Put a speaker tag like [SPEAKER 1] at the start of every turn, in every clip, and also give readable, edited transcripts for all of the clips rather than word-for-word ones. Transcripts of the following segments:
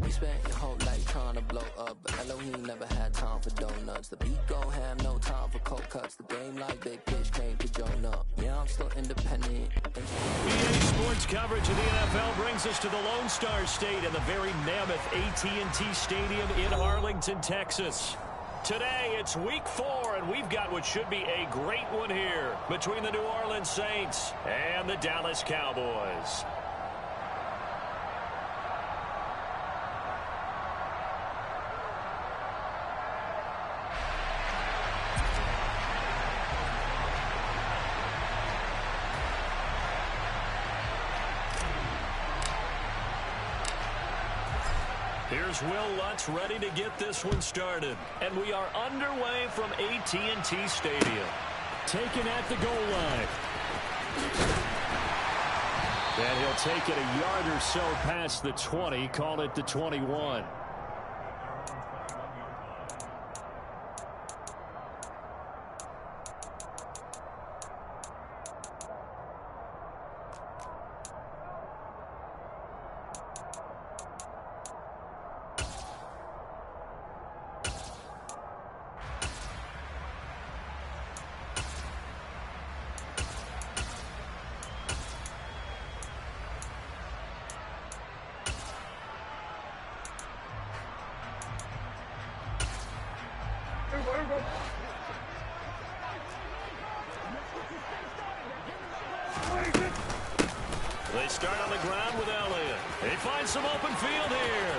[SPEAKER 1] You spent your whole life trying to blow up, but Elohim never had time for donuts. The beat gon' have no time for cold cuts. The game like Big Fish came to Jonah. Yeah, I'm still independent.
[SPEAKER 2] EA Sports coverage of the NFL brings us to the Lone Star State in the very mammoth AT&T Stadium in Arlington, Texas. Today, it's week 4, and we've got what should be a great one here between the New Orleans Saints and the Dallas Cowboys. Here's Will Lutz ready to get this one started. And we are underway from AT&T Stadium. Taken at the goal line. And he'll take it a yard or so past the 20, call it the 21. They start on the ground with Elliott. He finds some open field here.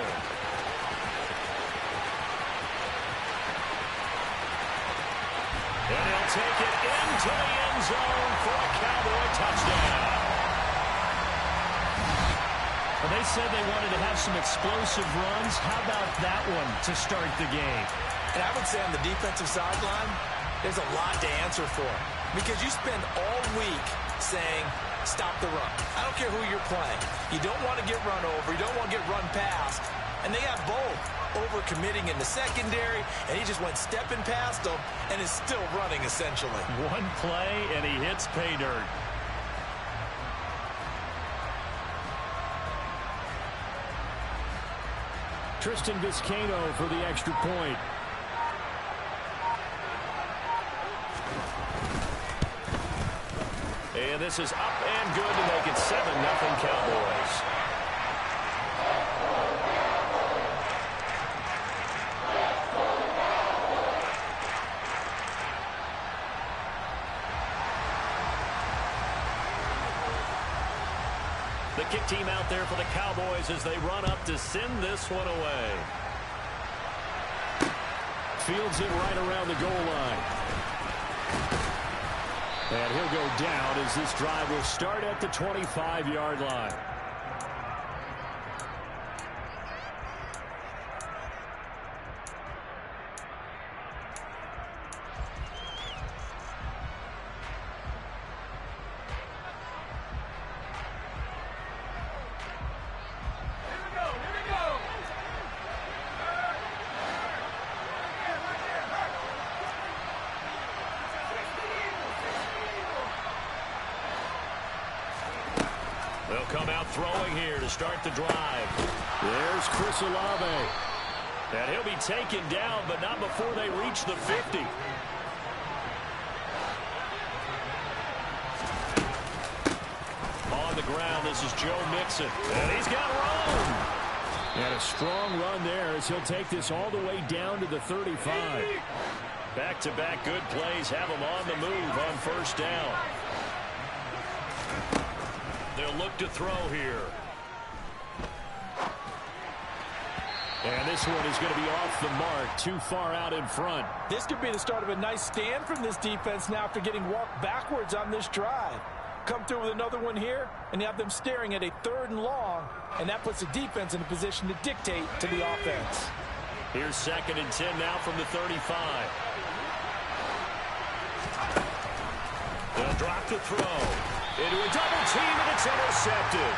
[SPEAKER 2] And he'll take it into the end zone for a Cowboy touchdown. Well, they said they wanted to have some explosive runs. How about that one to start the game?
[SPEAKER 3] And I would say on the defensive sideline, there's a lot to answer for. Because you spend all week saying, stop the run. I don't care who you're playing. You don't want to get run over. You don't want to get run past. And they have both. Over-committing in the secondary, and he just went stepping past them and is still running, essentially.
[SPEAKER 2] One play, and he hits pay dirt. Tristan Vizcaino for the extra point. And this is up and good to make it 7-0 Cowboys. The kick team out there for the Cowboys as they run up to send this one away. Fields it right around the goal line. And he'll go down as this drive will start at the 25-yard line. They'll come out throwing here to start the drive. There's Chris Olave. And he'll be taken down, but not before they reach the 50. On the ground, this is Joe Mixon. And he's got room. And a strong run there as he'll take this all the way down to the 35. Back-to-back good plays have him on the move on first down. They'll look to throw here. And this one is going to be off the mark, too far out in front.
[SPEAKER 3] This could be the start of a nice stand from this defense now after getting walked backwards on this drive. come through with another one here, and you have them staring at a 3rd and long, and that puts the defense in a position to dictate to the offense.
[SPEAKER 2] Here's 2nd and 10 now from the 35. They'll drop the throw. Into a double team, and it's intercepted.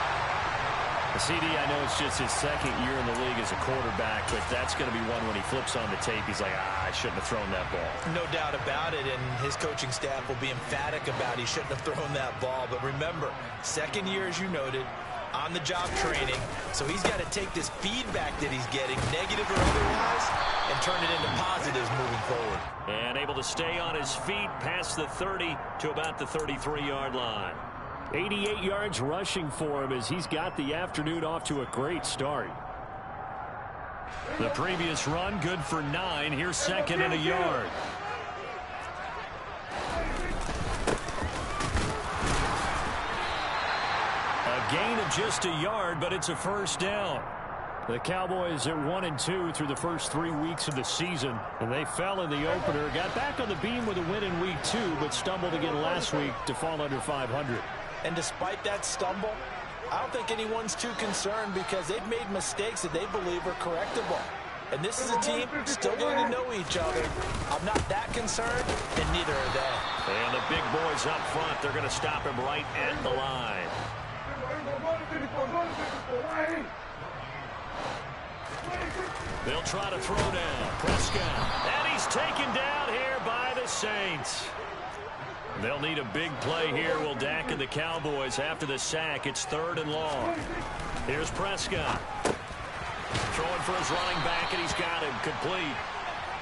[SPEAKER 2] CD, I know it's just his 2nd year in the league as a quarterback, but that's going to be one when he flips on the tape. He's like, I shouldn't have thrown that ball.
[SPEAKER 3] No doubt about it, and his coaching staff will be emphatic about he shouldn't have thrown that ball. But remember, 2nd year, as you noted, on-the-job training, so he's got to take this feedback that he's getting, negative or otherwise, and turn it into positives moving forward.
[SPEAKER 2] And able to stay on his feet past the 30 to about the 33-yard line. 88 yards rushing for him as he's got the afternoon off to a great start. The previous run good for 9. Here's 2nd and a yard. A gain of just a yard, but it's a 1st down. The Cowboys at 1-2 through the first 3 weeks of the season, and they fell in the opener. Got back on the beam with a win in week 2, but stumbled again last week to fall under 500.
[SPEAKER 3] And despite that stumble, I don't think anyone's too concerned because they've made mistakes that they believe are correctable. And this is a team still getting to know each other. I'm not that concerned, and neither are they.
[SPEAKER 2] And the big boys up front, they're going to stop him right at the line. They'll try to throw down. Prescott. And he's taken down here by the Saints. They'll need a big play here. Will Dak and the Cowboys after the sack. It's 3rd and long. Here's Prescott. Throwing for his running back, and he's got him complete.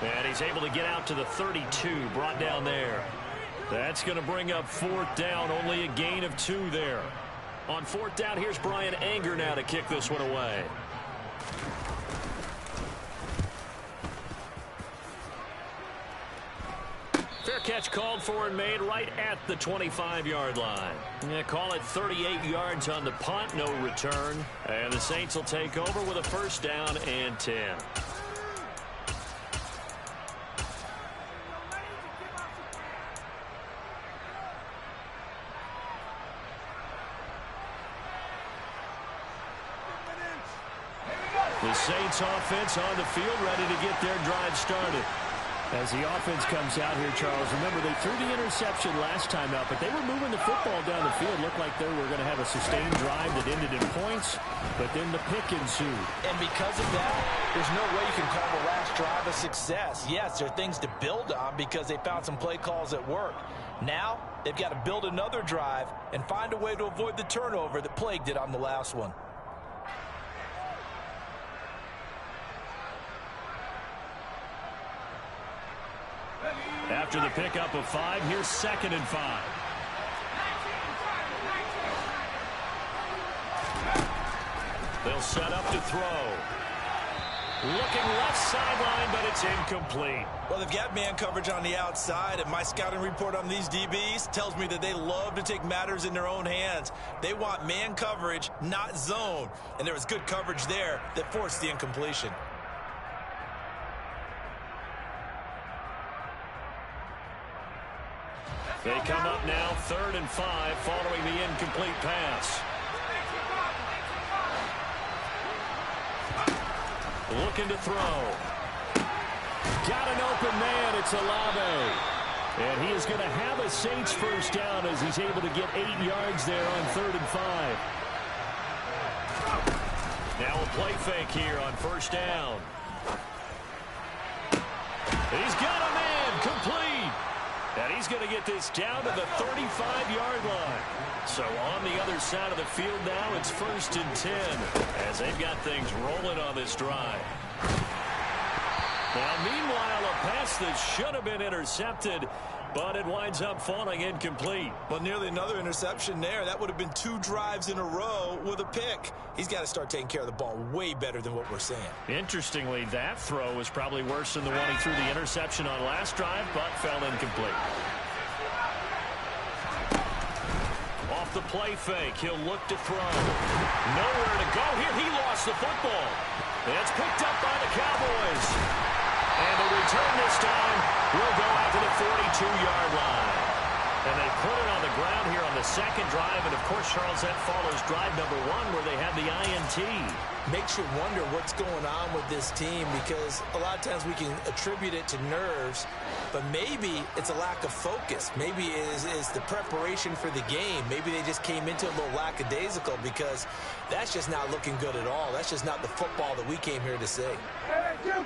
[SPEAKER 2] And he's able to get out to the 32, brought down there. That's going to bring up 4th down. Only a gain of 2 there. On 4th down, here's Brian Anger now to kick this one away. Fair catch called for and made right at the 25-yard line. Yeah, call it 38 yards on the punt, no return. And the Saints will take over with a 1st down and 10. The Saints offense on the field ready to get their drive started. As the offense comes out here, Charles, remember they threw the interception last time out, but they were moving the football down the field. Looked like they were going to have a sustained drive that ended in points, but then the pick ensued.
[SPEAKER 3] And because of that, there's no way you can call the last drive a success. Yes, there are things to build on because they found some play calls that work. Now, they've got to build another drive and find a way to avoid the turnover that plagued it on the last one.
[SPEAKER 2] After the pickup of 5, here's 2nd and 5. They'll set up to throw. Looking left sideline, but it's incomplete.
[SPEAKER 3] Well, they've got man coverage on the outside, and my scouting report on these DBs tells me that they love to take matters in their own hands. They want man coverage, not zone. And there was good coverage there that forced the incompletion.
[SPEAKER 2] They come up now 3rd and 5 following the incomplete pass. Looking to throw. Got an open man. It's Olave. And he is going to have a Saints 1st down as he's able to get 8 yards there on 3rd and 5. Now a play fake here on 1st down. He's got a man complete. And he's going to get this down to the 35-yard line. So on the other side of the field now, it's 1st and 10 as they've got things rolling on this drive. Now, meanwhile, a pass that should have been intercepted, but it winds up falling incomplete.
[SPEAKER 3] Well, nearly another interception there. That would have been 2 drives in a row with a pick. He's got to start taking care of the ball way better than what we're seeing.
[SPEAKER 2] Interestingly, that throw was probably worse than the one he threw the interception on last drive, but fell incomplete. Off the play fake, he'll look to throw. Nowhere to go here. He lost the football. It's picked up by the Cowboys. And the return this time will go out to the 42-yard line. And they put it on the ground here on the second drive. And, of course, Charles, that follows drive number 1 where they had the INT.
[SPEAKER 3] Makes you wonder what's going on with this team, because a lot of times we can attribute it to nerves, but maybe it's a lack of focus. Maybe it is the preparation for the game. Maybe they just came into it a little lackadaisical, because that's just not looking good at all. That's just not the football that we came here to see.
[SPEAKER 4] Hey, kill!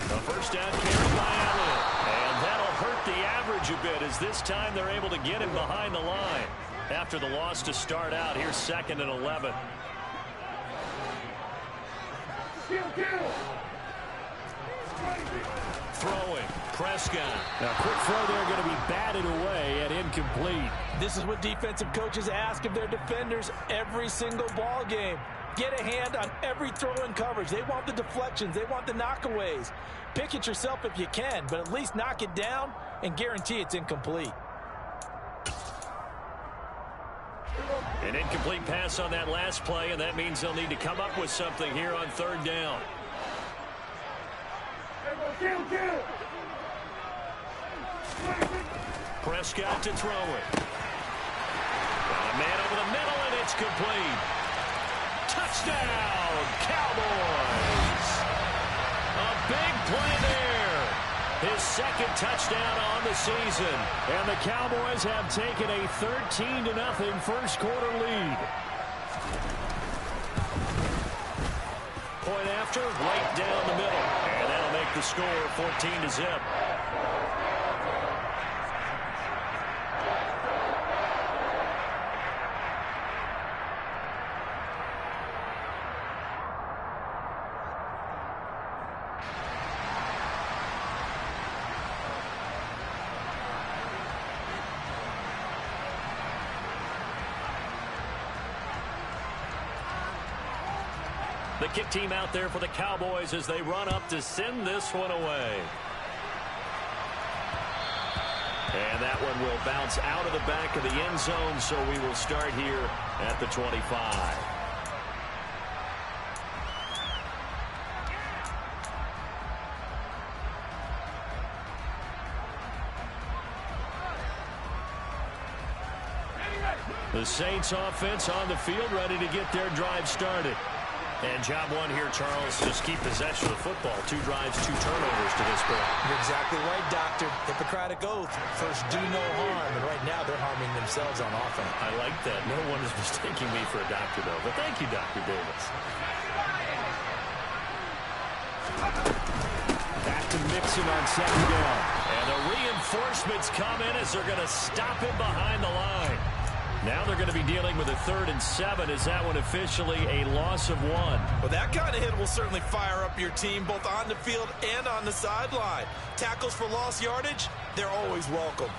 [SPEAKER 2] The first down carried by Allen. And that'll hurt the average a bit, as this time they're able to get him behind the line. After the loss to start out, here's 2nd and 11. Throwing. Prescott.
[SPEAKER 5] Now, quick throw there, going to be batted away and incomplete.
[SPEAKER 3] This is what defensive coaches ask of their defenders every single ball game. Get a hand on every throw in coverage. They want the deflections. They want the knockaways. Pick it yourself if you can, but at least knock it down and guarantee it's incomplete.
[SPEAKER 2] An incomplete pass on that last play, and that means they'll need to come up with something here on 3rd down. Prescott to throw it. Got a man over the middle, and it's complete. Touchdown, Cowboys! A big play there. His 2nd touchdown on the season.
[SPEAKER 5] And the Cowboys have taken a 13-0 first quarter lead.
[SPEAKER 2] Point after, right down the middle. And that'll make the score 14-0. The kick team out there for the Cowboys as they run up to send this one away. And that one will bounce out of the back of the end zone, so we will start here at the 25. The Saints offense on the field, ready to get their drive started. And job 1 here, Charles, just keep possession of the football. 2 drives, 2 turnovers to this point.
[SPEAKER 3] You're exactly right, Doctor. Hippocratic oath. First, do no harm. And right now, they're harming themselves on offense.
[SPEAKER 2] I like that. No one is mistaking me for a doctor, though. But thank you, Dr. Davis.
[SPEAKER 5] Back to Mixon on 2nd down.
[SPEAKER 2] And the reinforcements come in as they're going to stop him behind the line. Now they're going to be dealing with a 3rd and 7. Is that one officially a loss of 1?
[SPEAKER 3] Well, that kind of hit will certainly fire up your team both on the field and on the sideline. Tackles for lost yardage, they're always welcome.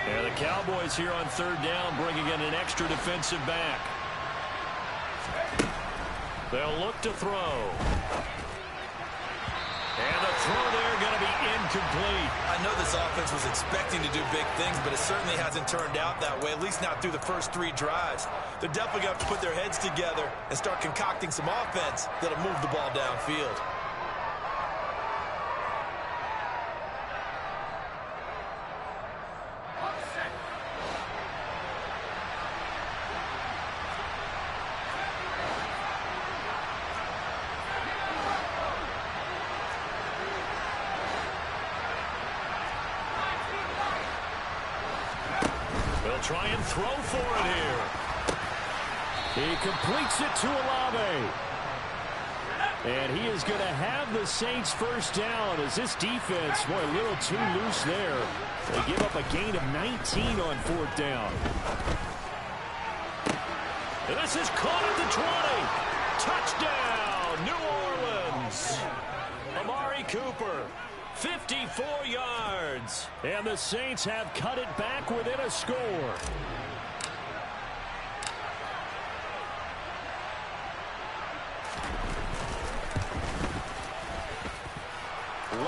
[SPEAKER 2] And the Cowboys here on 3rd down, bringing in an extra defensive back. They'll look to throw. And the throw there going to be incomplete.
[SPEAKER 3] I know this offense was expecting to do big things, but it certainly hasn't turned out that way, at least not through the first 3 drives. They're definitely going to have to put their heads together and start concocting some offense that'll move the ball downfield.
[SPEAKER 2] Try and throw for it here.
[SPEAKER 5] He completes it to Olave. And he is going to have the Saints first down as this defense, boy, a little too loose there. They give up a gain of 19 on 4th down.
[SPEAKER 2] And this is caught at the 20. Touchdown, New Orleans. Amari Cooper. 54 yards.
[SPEAKER 5] And the Saints have cut it back within a score.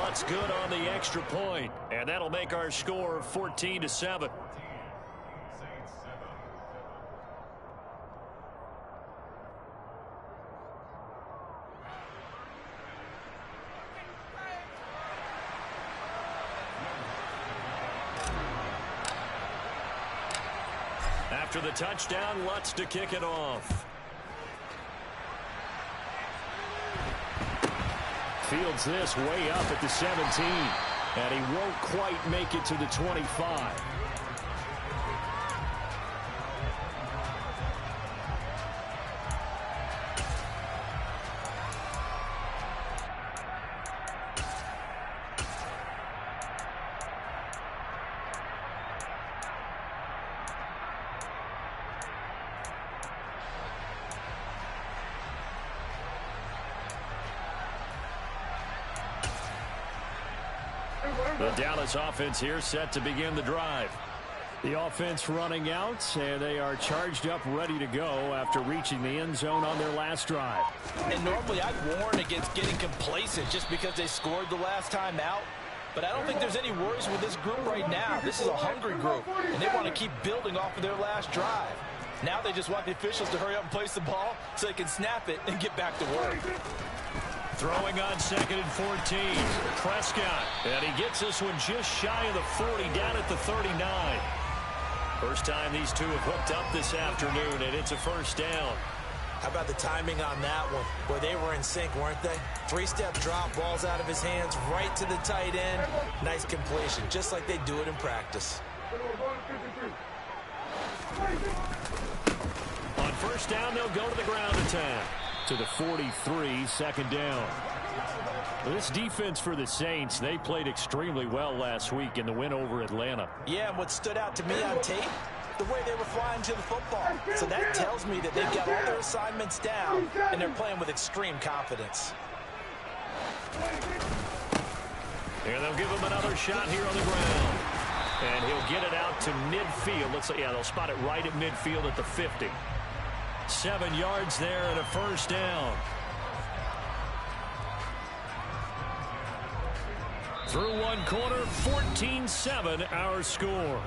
[SPEAKER 2] What's good on the extra point? And that'll make our score 14-7. After the touchdown, Lutz to kick it off.
[SPEAKER 5] Fields this way up at the 17. And he won't quite make it to the 25.
[SPEAKER 2] The Dallas offense here set to begin the drive.
[SPEAKER 5] The offense running out, and they are charged up, ready to go after reaching the end zone on their last drive.
[SPEAKER 3] And normally I'd warn against getting complacent just because they scored the last time out. But I don't think there's any worries with this group right now. This is a hungry group, and they want to keep building off of their last drive. Now they just want the officials to hurry up and place the ball so they can snap it and get back to work.
[SPEAKER 2] Throwing on 2nd and 14. Prescott. And he gets this one just shy of the 40, down at the 39. First time these two have hooked up this afternoon, and it's a first down.
[SPEAKER 3] How about the timing on that one, where they were in sync, weren't they? 3-step drop, balls out of his hands, right to the tight end. Nice completion, just like they do it in practice.
[SPEAKER 2] On first down, they'll go to the ground attack.
[SPEAKER 5] To the 43, second down. This defense for the Saints, they played extremely well last week in the win over Atlanta.
[SPEAKER 3] Yeah, and what stood out to me on tape, the way they were flying to the football. So that tells me that they've got all their assignments down, and they're playing with extreme confidence.
[SPEAKER 2] And they'll give him another shot here on the ground. And he'll get it out to midfield. Looks like, yeah, they'll spot it right at midfield at the 50. 7 yards there and a first down. Through one quarter, 14-7 our score.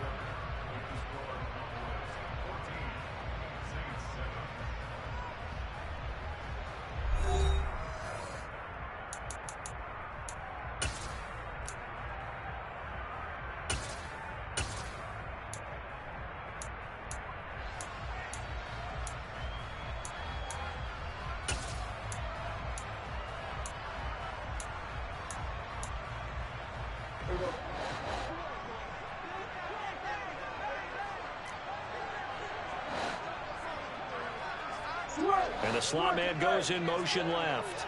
[SPEAKER 2] And the slot man goes in motion left.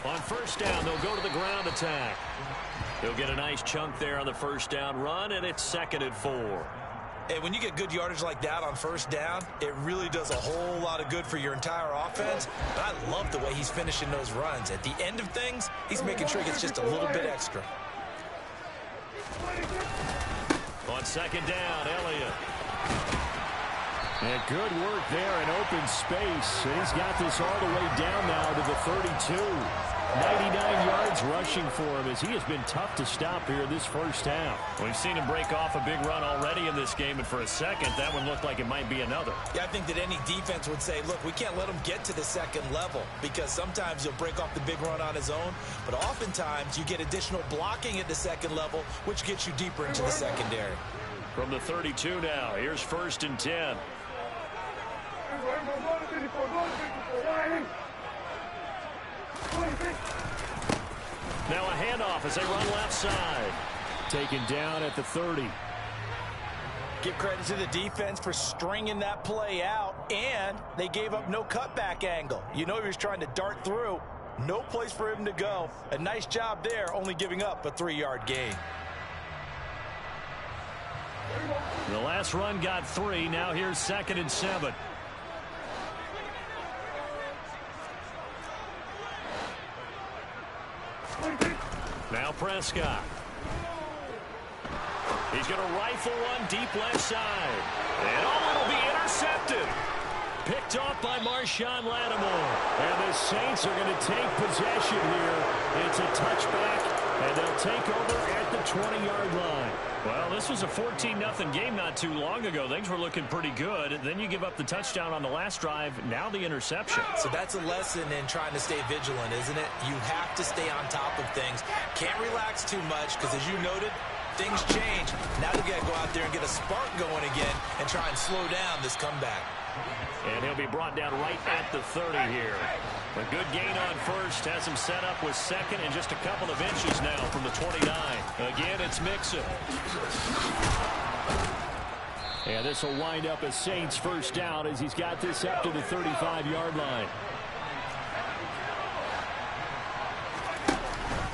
[SPEAKER 2] On first down, they'll go to the ground attack. He'll get a nice chunk there on the first down run, and it's 2nd and 4.
[SPEAKER 3] Hey, when you get good yardage like that on first down, it really does a whole lot of good for your entire offense. But I love the way he's finishing those runs. At the end of things, he's making sure he gets just a little bit extra.
[SPEAKER 2] On second down, Elliott.
[SPEAKER 5] And good work there in open space. And he's got this all the way down now to the 32. 99 yards rushing for him as he has been tough to stop here this first half.
[SPEAKER 2] We've seen him break off a big run already in this game, and for a second, that one looked like it might be another.
[SPEAKER 3] Yeah, I think that any defense would say, look, we can't let him get to the second level because sometimes he'll break off the big run on his own, but oftentimes you get additional blocking at the second level, which gets you deeper into the secondary.
[SPEAKER 2] From the 32 now, here's 1st and 10. Now a handoff as they run left side.
[SPEAKER 5] Taken down at the 30.
[SPEAKER 3] Give credit to the defense for stringing that play out, and they gave up no cutback angle. You know he was trying to dart through. No place for him to go. A nice job there, only giving up a 3-yard gain.
[SPEAKER 2] The last run got 3. Now here's 2nd and 7. Now Prescott. He's going to rifle one deep left side. And it'll be intercepted. Picked picked off by Marshawn Lattimore. And the Saints are going to take possession here. It's a touchback, and they'll take over at the 20-yard line. Well, this was a 14-0 game not too long ago. Things were looking pretty good. Then you give up the touchdown on the last drive. Now the interception.
[SPEAKER 3] So that's a lesson in trying to stay vigilant, isn't it? You have to stay on top of things. Can't relax too much because, as you noted, things change. Now you got to go out there and get a spark going again and try and slow down this comeback.
[SPEAKER 2] And he'll be brought down right at the 30 here. A good gain on first. Has him set up with second and just a couple of inches now from the 29. Again, it's Mixon. And this will wind up a Saints first down as he's got this up to the 35-yard line.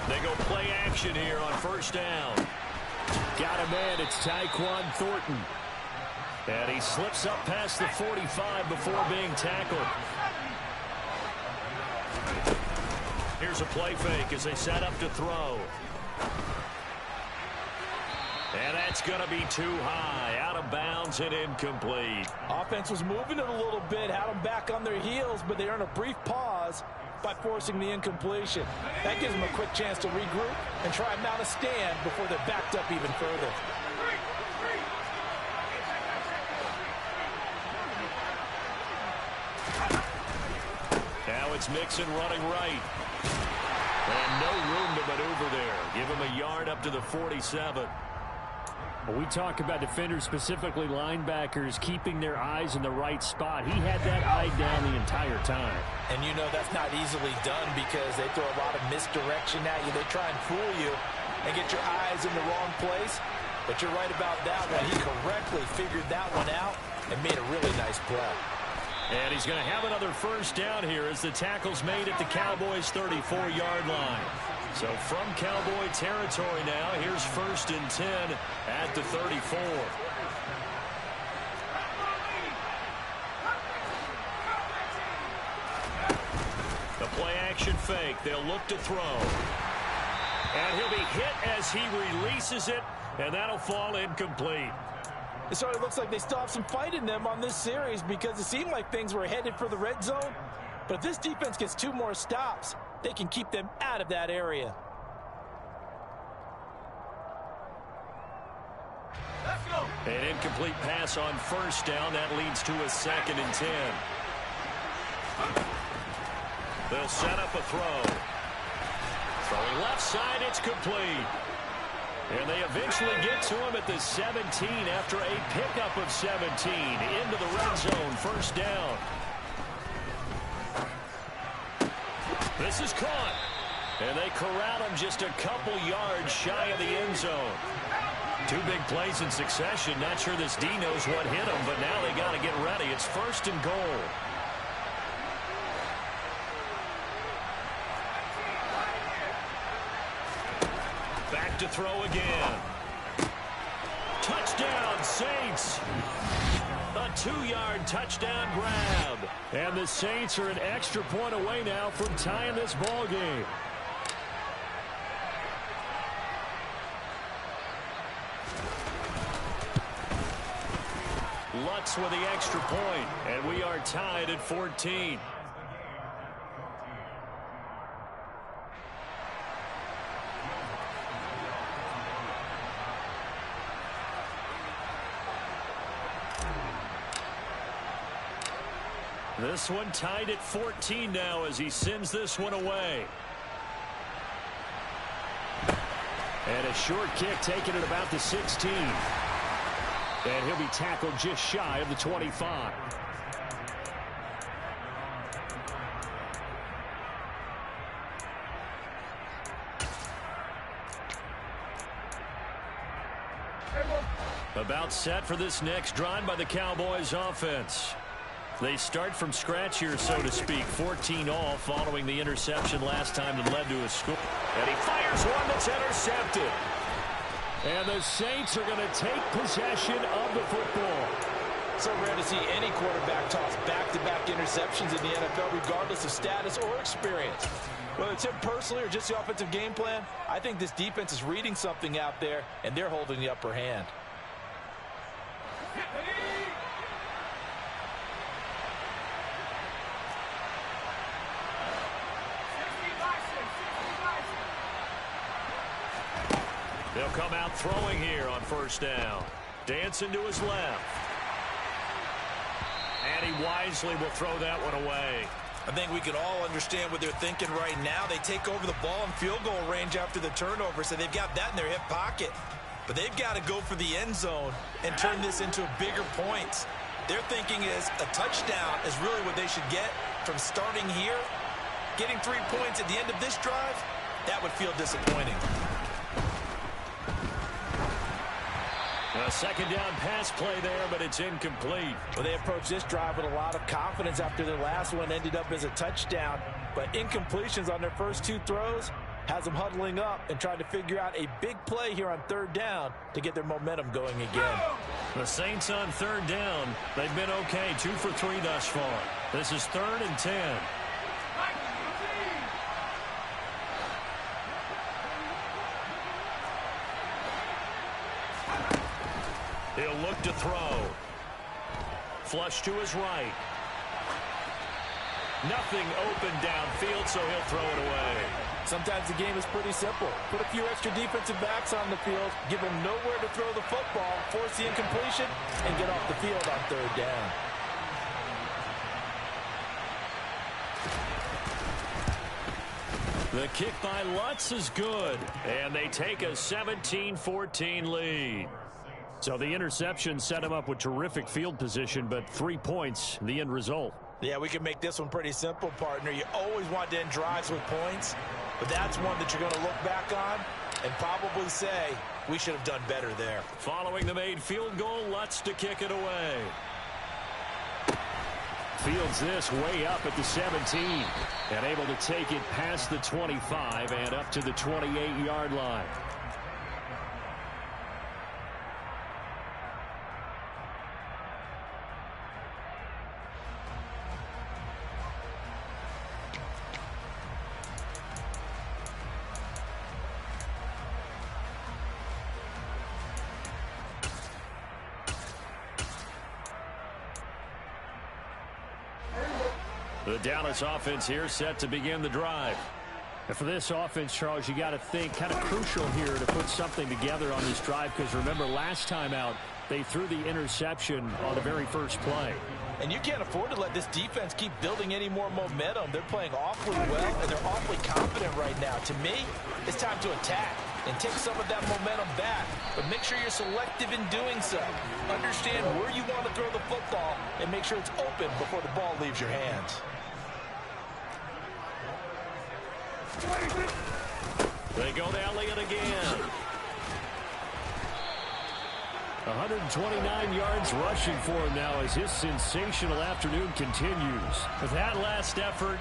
[SPEAKER 2] They go play action here on first down. Got a man. It's Tyquan Thornton. And he slips up past the 45 before being tackled. Here's a play fake as they set up to throw. And that's going to be too high. Out of bounds and incomplete.
[SPEAKER 3] Offense was moving it a little bit, had them back on their heels, but they earned a brief pause by forcing the incompletion. That gives them a quick chance to regroup and try and mount a stand before they're backed up even further.
[SPEAKER 2] Now it's Mixon running right. And no room to maneuver there. Give him a yard up to the 47.
[SPEAKER 5] Well, we talk about defenders, specifically linebackers, keeping their eyes in the right spot. He had that eye down the entire time.
[SPEAKER 3] And you know that's not easily done because they throw a lot of misdirection at you. They try and fool you and get your eyes in the wrong place. But you're right about that one. He correctly figured that one out and made a really nice play.
[SPEAKER 2] And he's going to have another first down here as the tackle's made at the Cowboys' 34-yard line. So from Cowboy territory now, here's 1st and 10 at the 34. The play-action fake. They'll look to throw. And he'll be hit as he releases it, and that'll fall incomplete.
[SPEAKER 3] It sort of looks like they still have some fight in them on this series because it seemed like things were headed for the red zone. But if this defense gets 2 more stops, they can keep them out of that area.
[SPEAKER 2] Let's go. An incomplete pass on first down. That leads to a 2nd and 10. They'll set up a throw. Throwing left side, it's complete. And they eventually get to him at the 17 after a pickup of 17 into the red zone. First down. This is caught. And they corral him just a couple yards shy of the end zone. 2 big plays in succession. Not sure this D knows what hit him, but now they got to get ready. It's 1st and goal. Back to throw again. Touchdown, Saints. A 2-yard touchdown grab. And the Saints are an extra point away now from tying this ball game. Lutz with the extra point, and we are tied at 14. This one tied at 14 now as he sends this one away. And a short kick taken at about the 16. And he'll be tackled just shy of the 25. About set for this next drive by the Cowboys offense. They start from scratch here, so to speak. 14 all following the interception last time that led to a score. And he fires one that's intercepted. And the Saints are going to take possession of the football.
[SPEAKER 3] So rare to see any quarterback toss back-to-back interceptions in the NFL, regardless of status or experience. Whether it's him personally or just the offensive game plan, I think this defense is reading something out there, and they're holding the upper hand.
[SPEAKER 2] They'll come out throwing here on first down. Dancing to his left. And he wisely will throw that one away.
[SPEAKER 3] I think we can all understand what they're thinking right now. They take over the ball in field goal range after the turnover, so they've got that in their hip pocket. But they've got to go for the end zone and turn this into bigger points. Their thinking is a touchdown is really what they should get from starting here. Getting 3 points at the end of this drive, that would feel disappointing.
[SPEAKER 2] A second down pass play there, but it's incomplete.
[SPEAKER 3] Well, they approached this drive with a lot of confidence after their last one ended up as a touchdown. But incompletions on their first 2 throws has them huddling up and trying to figure out a big play here on third down to get their momentum going again.
[SPEAKER 2] The Saints on third down. They've been okay, 2 for 3 thus far. This is 3rd and 10. He'll look to throw. Flush to his right. Nothing open downfield, so he'll throw it away.
[SPEAKER 3] Sometimes the game is pretty simple. Put a few extra defensive backs on the field, give them nowhere to throw the football, force the incompletion, and get off the field on third down.
[SPEAKER 2] The kick by Lutz is good, and they take a 17-14 lead. So the interception set him up with terrific field position, but 3 points, the end result.
[SPEAKER 3] Yeah, we can make this one pretty simple, partner. You always want to end drives with points, but that's one that you're going to look back on and probably say, we should have done better there.
[SPEAKER 2] Following the made field goal, Lutz to kick it away. Fields this way up at the 17 and able to take it past the 25 and up to the 28-yard line. The Dallas offense here set to begin the drive. And for this offense, Charles, you got to think kind of crucial here to put something together on this drive, because remember last time out they threw the interception on the very first play.
[SPEAKER 3] And you can't afford to let this defense keep building any more momentum. They're playing awfully well, and they're awfully confident right now. To me, it's time to attack and take some of that momentum back. But make sure you're selective in doing so. Understand where you want to throw the football and make sure it's open before the ball leaves your hands.
[SPEAKER 2] They go to Elliott again. 129 yards rushing for him now as his sensational afternoon continues. With that last effort,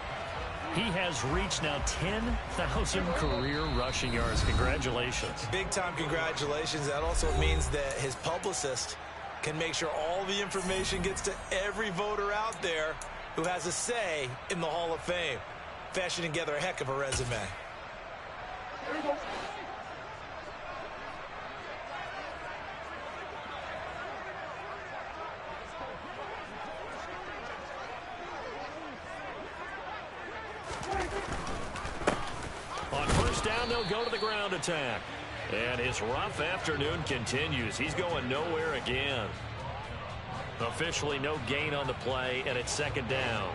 [SPEAKER 2] he has reached now 10,000 career rushing yards. Congratulations.
[SPEAKER 3] Big-time congratulations. That also means that his publicist can make sure all the information gets to every voter out there who has a say in the Hall of Fame. Fashioning together a heck of a resume.
[SPEAKER 2] On first down, they'll go to the ground attack. And his rough afternoon continues. He's going nowhere again. Officially no gain on the play, and it's second down.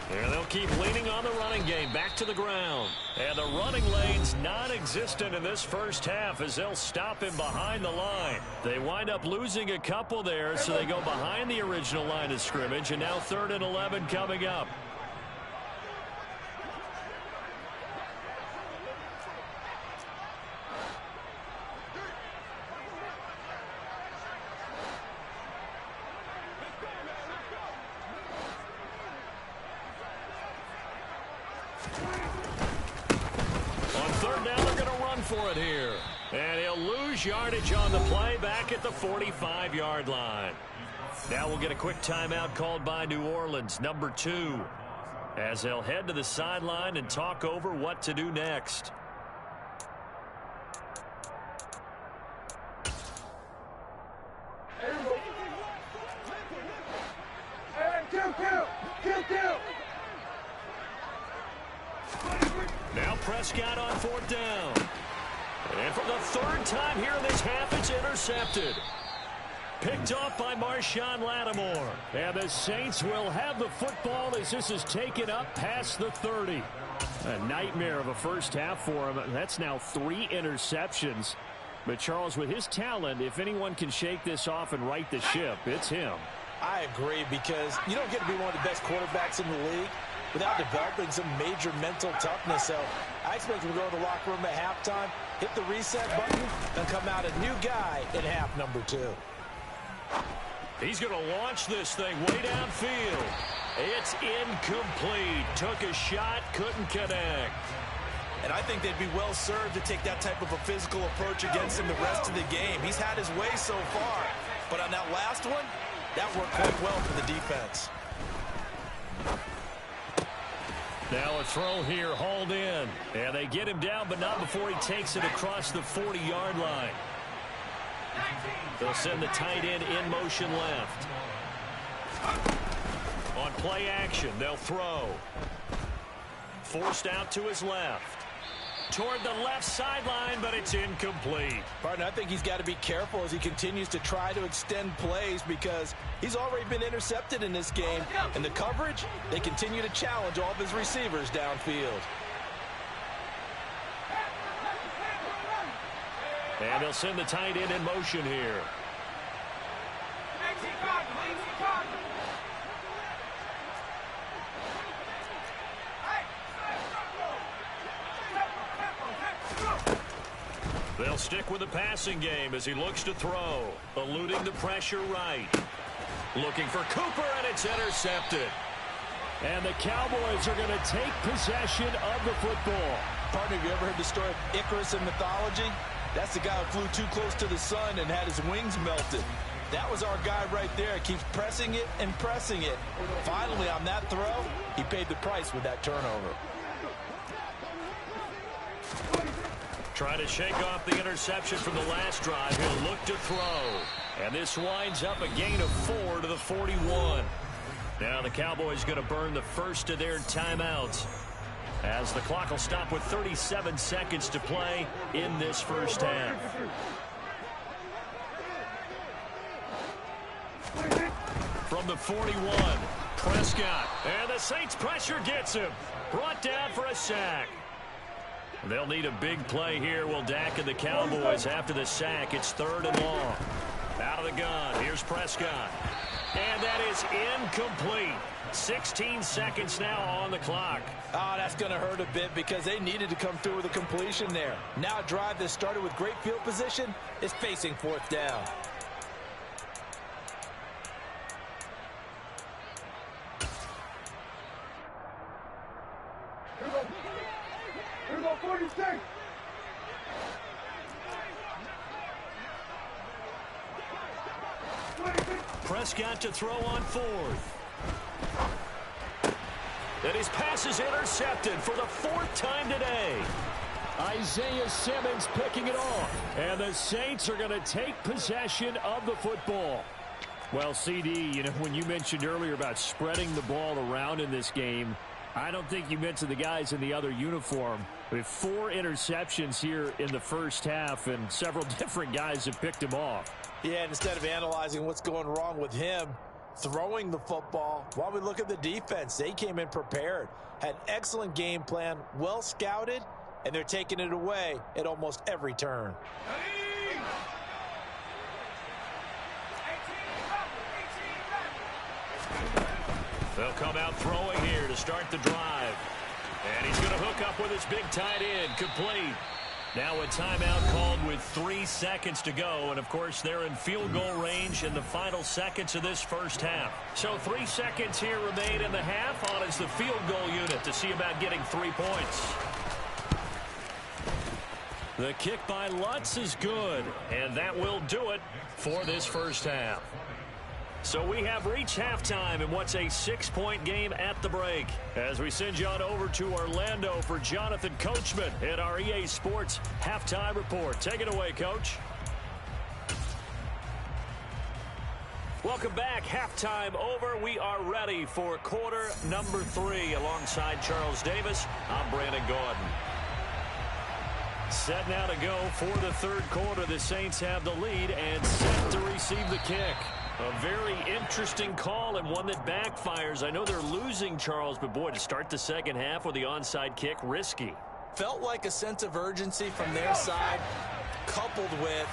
[SPEAKER 2] And they'll keep leaning on the running game. Back to the ground. And the running lane's non-existent in this first half as they'll stop him behind the line. They wind up losing a couple there, so they go behind the original line of scrimmage. And now 3rd and 11 coming up. For it here. And he'll lose yardage on the play back at the 45-yard line. Now we'll get a quick timeout called by New Orleans, number 2, as they'll head to the sideline and talk over what to do next.
[SPEAKER 4] And
[SPEAKER 2] Prescott on 4th down. And for the 3rd time here in this half, it's intercepted. Picked off by Marshawn Lattimore. And the Saints will have the football as this is taken up past the 30. A nightmare of a first half for him. That's now 3 interceptions. But Charles, with his talent, if anyone can shake this off and right the ship, it's him.
[SPEAKER 3] I agree, because you don't get to be one of the best quarterbacks in the league without developing some major mental toughness. So I expect him to go to the locker room at halftime, hit the reset button, and come out a new guy in half number 2.
[SPEAKER 2] He's going to launch this thing way downfield. It's incomplete. Took a shot, couldn't connect.
[SPEAKER 3] And I think they'd be well served to take that type of a physical approach against him the rest of the game. He's had his way so far, but on that last one, that worked quite well for the defense.
[SPEAKER 2] Now a throw here, hauled in. And they get him down, but not before he takes it across the 40-yard line. They'll send the tight end in motion left. On play action, they'll throw. Forced out to his left. Toward the left sideline, but it's incomplete.
[SPEAKER 3] Partner, I think he's got to be careful as he continues to try to extend plays, because he's already been intercepted in this game. And the coverage, they continue to challenge all of his receivers downfield.
[SPEAKER 2] And they'll send the tight end in motion here. They'll stick with the passing game as he looks to throw. Eluding the pressure right. Looking for Cooper, and it's intercepted. And the Cowboys are going to take possession of the football.
[SPEAKER 3] Partner, have you ever heard the story of Icarus in mythology? That's the guy who flew too close to the sun and had his wings melted. That was our guy right there. Keeps pressing it and pressing it. Finally, on that throw, he paid the price with that turnover.
[SPEAKER 2] Trying to shake off the interception from the last drive. He'll look to throw. And this winds up a gain of 4 to the 41. Now the Cowboys going to burn the first of their timeouts, as the clock will stop with 37 seconds to play in this first half. From the 41, Prescott. And the Saints pressure gets him. Brought down for a sack. They'll need a big play here, will Dak and the Cowboys after the sack. It's 3rd and long. Out of the gun. Here's Prescott. And that is incomplete. 16 seconds now on the clock.
[SPEAKER 3] Oh, that's going to hurt a bit, because they needed to come through with a completion there. Now a drive that started with great field position is facing 4th down.
[SPEAKER 4] Here we go, 46.
[SPEAKER 2] Prescott to throw on 4th. And his pass is intercepted for the 4th time today. Isaiah Simmons picking it off. And the Saints are going to take possession of the football. Well, CD, you know, when you mentioned earlier about spreading the ball around in this game, I don't think you mentioned the guys in the other uniform. With 4 interceptions here in the first half, and several different guys have picked him off.
[SPEAKER 3] Yeah, and instead of analyzing what's going wrong with him throwing the football, while we look at the defense, they came in prepared, had an excellent game plan, well scouted, and they're taking it away at almost every turn.
[SPEAKER 2] They'll come out throwing here to start the drive. And he's going to hook up with his big tight end, complete. Now a timeout called with 3 seconds to go. And, of course, they're in field goal range in the final seconds of this first half. So 3 seconds here remain in the half. On is the field goal unit to see about getting 3 points. The kick by Lutz is good. And that will do it for this first half. So we have reached halftime in what's a 6-point game at the break, as we send you on over to Orlando for Jonathan Coachman at our EA Sports Halftime Report. Take it away, Coach. Welcome back. Halftime over. We are ready for quarter number 3 alongside Charles Davis. I'm Brandon Gordon. Set now to go for the third quarter. The Saints have the lead and set to receive the kick. A very interesting call and one that backfires. I know they're losing, Charles, but boy, to start the second half with the onside kick, risky.
[SPEAKER 3] Felt like a sense of urgency from their side, coupled with,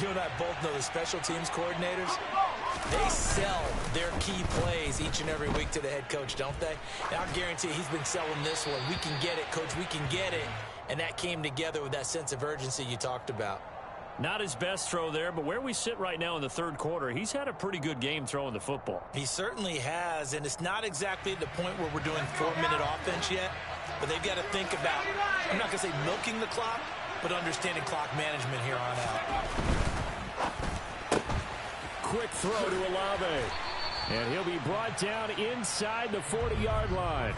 [SPEAKER 3] you and I both know the special teams coordinators, they sell their key plays each and every week to the head coach, don't they? And I guarantee he's been selling this one. We can get it, coach, we can get it. And that came together with that sense of urgency you talked about.
[SPEAKER 2] Not his best throw there, but where we sit right now in the third quarter, he's had a pretty good game throwing the football.
[SPEAKER 3] He certainly has, and it's not exactly the point where we're doing 4-minute offense yet, but they've got to think about, I'm not going to say milking the clock, but understanding clock management here on out.
[SPEAKER 5] Quick throw to Olave, and he'll be brought down inside the 40-yard line.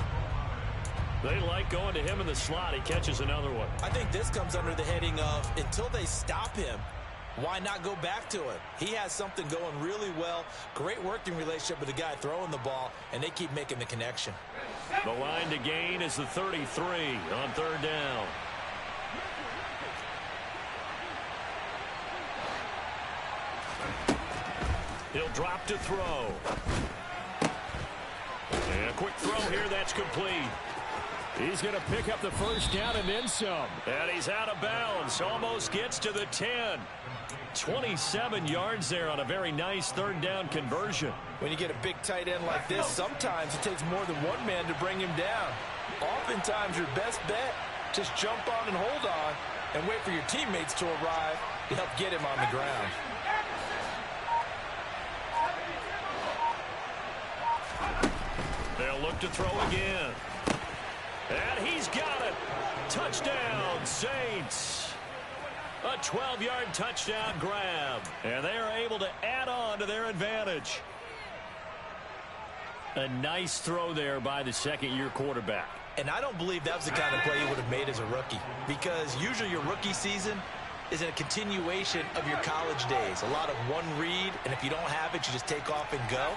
[SPEAKER 2] They like going to him in the slot. He catches another one.
[SPEAKER 3] I think this comes under the heading of, until they stop him, why not go back to him? He has something going really well. Great working relationship with the guy throwing the ball, and they keep making the connection.
[SPEAKER 2] The line to gain is the 33 on third down. He'll drop to throw. And a quick throw here, that's complete.
[SPEAKER 5] He's going to pick up the first down and then some.
[SPEAKER 2] And he's out of bounds. Almost gets to the 10. 27 yards there on a very nice third down conversion.
[SPEAKER 3] When you get a big tight end like this, sometimes it takes more than one man to bring him down. Oftentimes your best bet, just jump on and hold on and wait for your teammates to arrive to help get him on the ground.
[SPEAKER 2] They'll look to throw again. And he's got it. Touchdown, Saints. A 12-yard touchdown grab. And they are able to add on to their advantage. A nice throw there by the second-year quarterback.
[SPEAKER 3] And I don't believe that was the kind of play he would have made as a rookie, because usually your rookie season is in a continuation of your college days. A lot of one read, and if you don't have it, you just take off and go.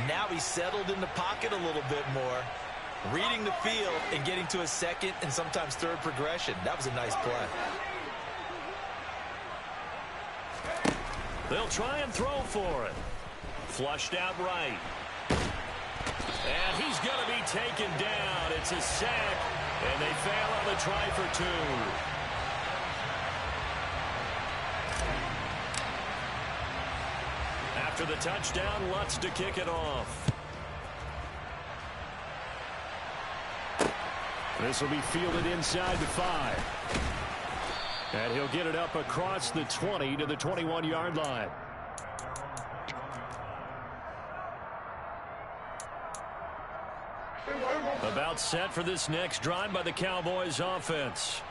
[SPEAKER 3] Now he's settled in the pocket a little bit more, reading the field and getting to a second and sometimes third progression. That was a nice play.
[SPEAKER 2] They'll try and throw for it. Flushed out right. And he's going to be taken down. It's a sack, and they fail on the try for two. After the touchdown, Lutz to kick it off.
[SPEAKER 5] This will be fielded inside the 5. And he'll get it up across the 20 to the 21-yard line.
[SPEAKER 2] About set for this next drive by the Cowboys offense.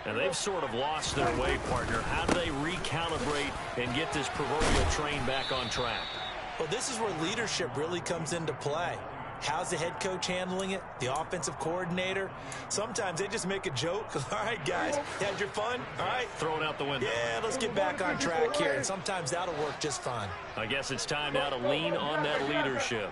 [SPEAKER 2] And they've sort of lost their way, partner. How do they recalibrate and get this proverbial train back on track?
[SPEAKER 3] Well, this is where leadership really comes into play. How's the head coach handling it? The offensive coordinator? Sometimes they just make a joke. All right, guys, you had your fun? All right.
[SPEAKER 2] Throw it out the window.
[SPEAKER 3] Yeah, let's get back on track here. And sometimes that'll work just fine.
[SPEAKER 2] I guess it's time now to lean on that leadership.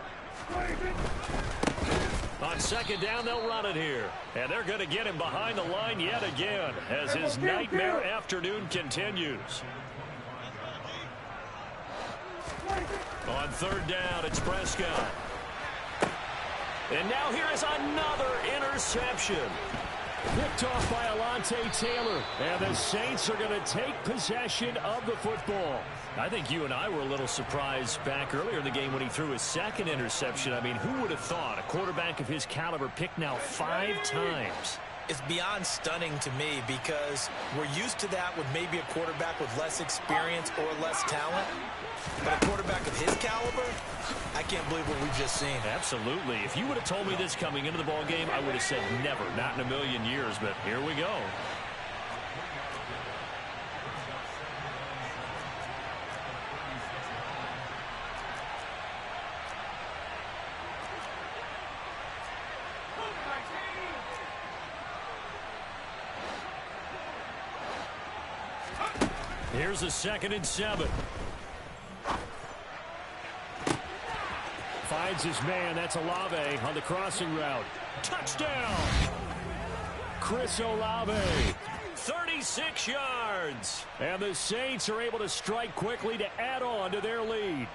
[SPEAKER 2] On second down, they'll run it here. And they're going to get him behind the line yet again as his nightmare afternoon continues. On third down, it's Prescott. And now here is another interception.
[SPEAKER 5] Picked off by Alontae Taylor. And the Saints are going to take possession of the football.
[SPEAKER 2] I think you and I were a little surprised back earlier in the game when he threw his second interception. I mean, who would have thought a quarterback of his caliber picked now 5 times?
[SPEAKER 3] It's beyond stunning to me, because we're used to that with maybe a quarterback with less experience or less talent. But a quarterback of his caliber, I can't believe what we've just seen.
[SPEAKER 2] Absolutely. If you would have told me this coming into the ball game, I would have said never, not in a million years. But here we go. Here's a 2nd and 7.
[SPEAKER 5] Finds his man. That's Olave on the crossing route.
[SPEAKER 2] Touchdown!
[SPEAKER 5] Chris Olave.
[SPEAKER 2] 30 26 yards. And the Saints are able to strike quickly to add on to their lead.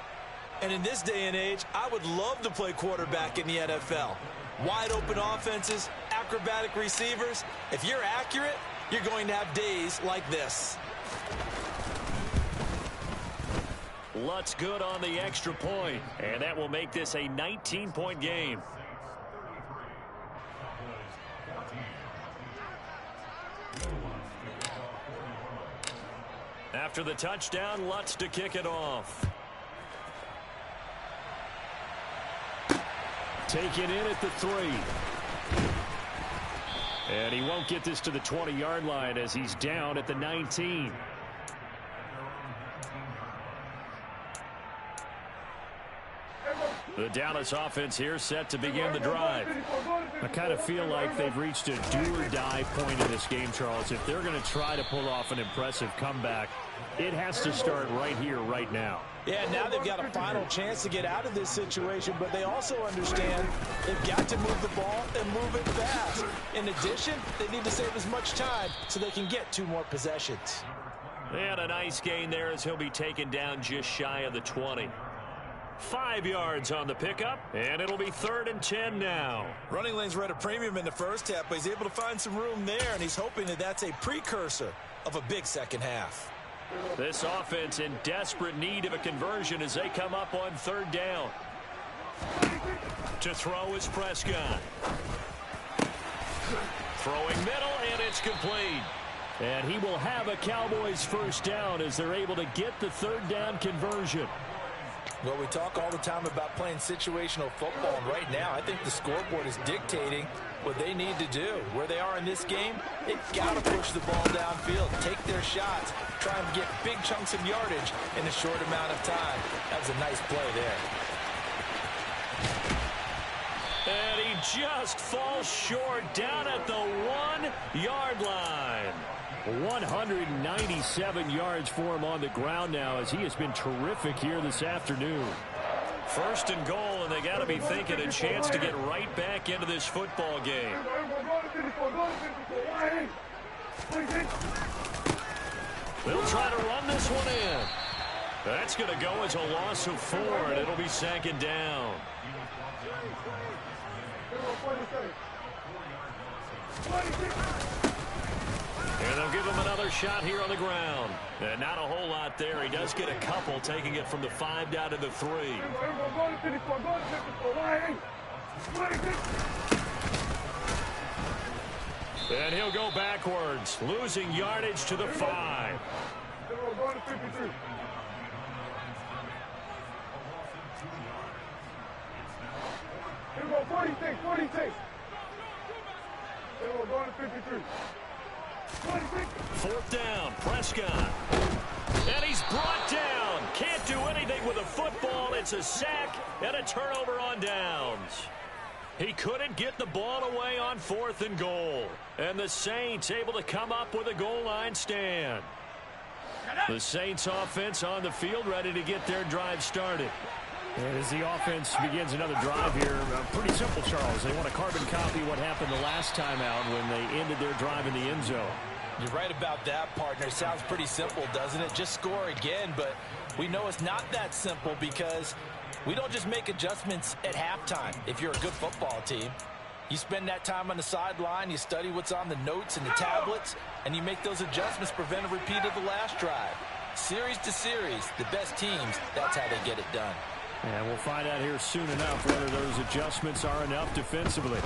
[SPEAKER 3] And in this day and age, I would love to play quarterback in the NFL. Wide open offenses, acrobatic receivers. If you're accurate, you're going to have days like this.
[SPEAKER 2] Lutz good on the extra point, and that will make this a 19-point game. After the touchdown, Lutz to kick it off. Taken in at the 3. And he won't get this to the 20-yard line as he's down at the 19. The Dallas offense here set to begin the drive.
[SPEAKER 5] I kind of feel like they've reached a do-or-die point in this game, Charles. If they're going to try to pull off an impressive comeback, it has to start right here, right now.
[SPEAKER 3] Yeah, now they've got a final chance to get out of this situation, but they also understand they've got to move the ball and move it fast. In addition, they need to save as much time so they can get 2 more possessions.
[SPEAKER 2] And a nice gain there as he'll be taken down just shy of the 20. 5 yards on the pickup, and it'll be 3rd and 10 now.
[SPEAKER 3] Running lanes were at a premium in the first half, but he's able to find some room there, and he's hoping that that's a precursor of a big second half.
[SPEAKER 2] This offense in desperate need of a conversion as they come up on 3rd down. To throw is Prescott. Throwing middle, and it's complete.
[SPEAKER 5] And he will have a Cowboys first down as they're able to get the 3rd down conversion.
[SPEAKER 3] Well, we talk all the time about playing situational football, and right now I think the scoreboard is dictating what they need to do. Where they are in this game, they've got to push the ball downfield, take their shots, try and get big chunks of yardage in a short amount of time. That was a nice play there.
[SPEAKER 2] And he just falls short down at the 1-yard line.
[SPEAKER 5] 197 yards for him on the ground now as he has been terrific here this afternoon.
[SPEAKER 2] 1st and goal, and they got to be thinking a chance to get right back into this football game. They'll try to run this one in. That's going to go as a loss of 4, and it'll be 2nd down. And they'll give him another shot here on the ground. And not a whole lot there. He does get a couple, taking it from the 5 down to the 3. And he'll go backwards, losing yardage to the 5.
[SPEAKER 4] Here we go, 46, 46. We're going to 53.
[SPEAKER 2] 4th down, Prescott. And he's brought down. Can't do anything with a football. It's a sack and a turnover on downs. He couldn't get the ball away on 4th and goal. And the Saints able to come up with a goal line stand. The Saints offense on the field ready to get their drive started.
[SPEAKER 5] And as the offense begins another drive here, pretty simple, Charles. They want to carbon copy what happened the last time out when they ended their drive in the end zone.
[SPEAKER 3] You're right about that, partner. Sounds pretty simple, doesn't it? Just score again, but we know it's not that simple because we don't just make adjustments at halftime. If you're a good football team, you spend that time on the sideline, you study what's on the notes and the tablets, and you make those adjustments, prevent a repeat of the last drive. Series to series, the best teams, that's how they get it done.
[SPEAKER 5] And we'll find out here soon enough whether those adjustments are enough defensively.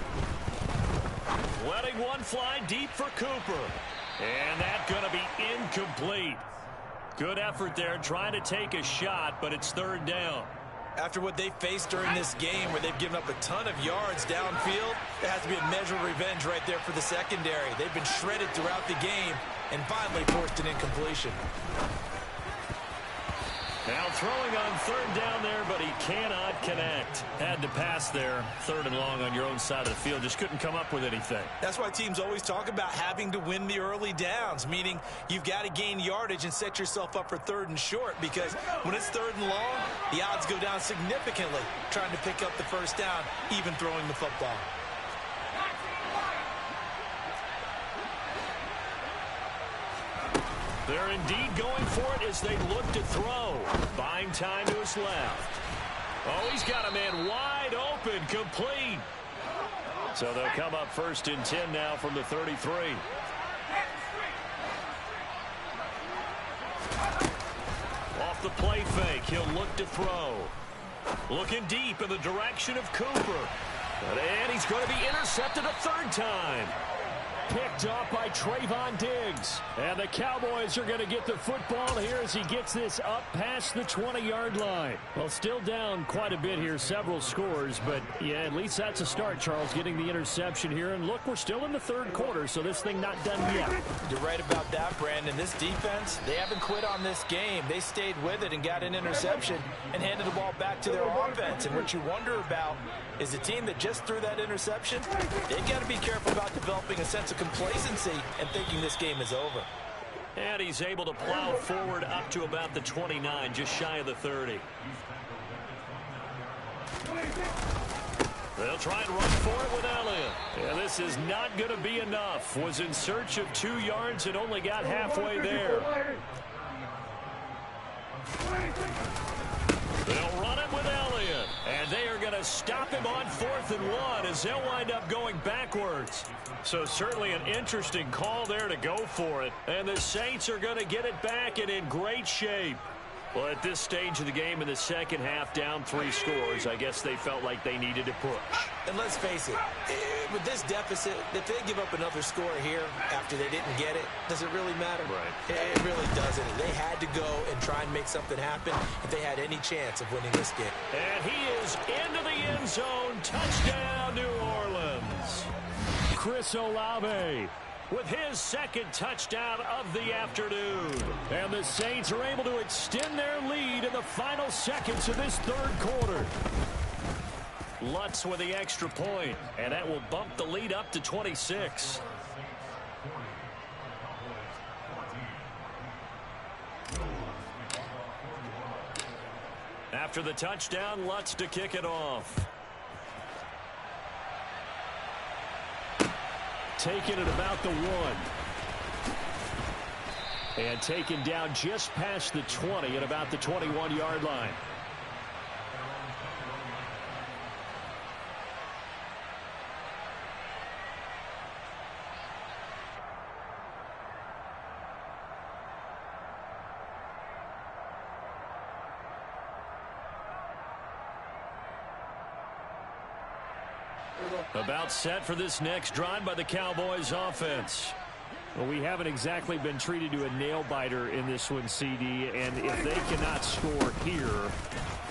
[SPEAKER 2] Letting one fly deep for Cooper. And that's going to be incomplete. Good effort there trying to take a shot, but it's 3rd down.
[SPEAKER 3] After what they faced during this game where they've given up a ton of yards downfield, there has to be a measure of revenge right there for the secondary. They've been shredded throughout the game and finally forced an incompletion.
[SPEAKER 2] Now throwing on 3rd down there, but he cannot connect. Had to pass there, 3rd and long on your own side of the field. Just couldn't come up with anything.
[SPEAKER 3] That's why teams always talk about having to win the early downs, meaning you've got to gain yardage and set yourself up for 3rd and short, because when it's 3rd and long, the odds go down significantly trying to pick up the first down, even throwing the football.
[SPEAKER 2] They're indeed going for it as they look to throw. Buying time to his left. Oh, he's got a man wide open, complete. So they'll come up 1st and 10 now from the 33. Off the play fake, he'll look to throw. Looking deep in the direction of Cooper. And he's going to be intercepted a 3rd time. Picked off by Trayvon Diggs. And the Cowboys are going to get the football here as he gets this up past the 20-yard line. Well, still down quite a bit here, several scores. But, yeah, at least that's a start, Charles, getting the interception here. And, look, we're still in the 3rd quarter, so this thing not done yet.
[SPEAKER 3] You're right about that, Brandon. This defense, they haven't quit on this game. They stayed with it and got an interception and handed the ball back to their offense. And what you wonder about is the team that just threw that interception, they've got to be careful about developing a sense of complacency and thinking this game is over.
[SPEAKER 2] And he's able to plow forward up to about the 29, just shy of the 30. They'll try and run for it with Elliott. Yeah, this is not going to be enough. Was in search of 2 yards and only got halfway there. They'll run it with Elliott. And they are going to stop him on 4th and 1 as they'll wind up going backwards. So certainly an interesting call there to go for it. And the Saints are going to get it back and in great shape. Well, at this stage of the game in the second half, down 3 scores, I guess they felt like they needed to push.
[SPEAKER 3] And let's face it, with this deficit, if they give up another score here after they didn't get it, does it really matter?
[SPEAKER 2] Right.
[SPEAKER 3] It really doesn't. They had to go and try and make something happen if they had any chance of winning this game.
[SPEAKER 2] And he is into the end zone. Touchdown, New Orleans.
[SPEAKER 5] Chris Olave
[SPEAKER 2] with his 2nd touchdown of the afternoon.
[SPEAKER 5] And the Saints are able to extend their lead in the final seconds of this 3rd quarter.
[SPEAKER 2] Lutz with the extra point, and that will bump the lead up to 26. After the touchdown, Lutz to kick it off.
[SPEAKER 5] Taken at about the 1. And taken down just past the 20 at about the 21-yard line.
[SPEAKER 2] About set for this next drive by the Cowboys offense.
[SPEAKER 5] Well, we haven't exactly been treated to a nail-biter in this one, CD, and if they cannot score here,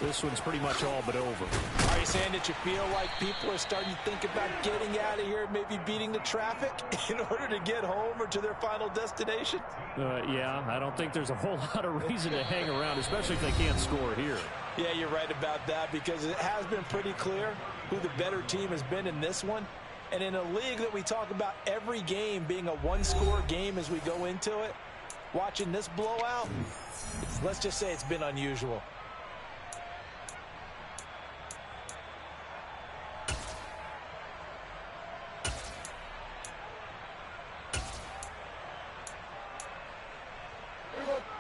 [SPEAKER 5] this one's pretty much all but over.
[SPEAKER 3] Are you saying that you feel like people are starting to think about getting out of here, maybe beating the traffic in order to get home or to their final destination?
[SPEAKER 5] Yeah, I don't think there's a whole lot of reason to hang around, especially if they can't score here.
[SPEAKER 3] Yeah, you're right about that because it has been pretty clear who the better team has been in this one. And in a league that we talk about every game being a one-score game as we go into it, watching this blowout, let's just say it's been unusual.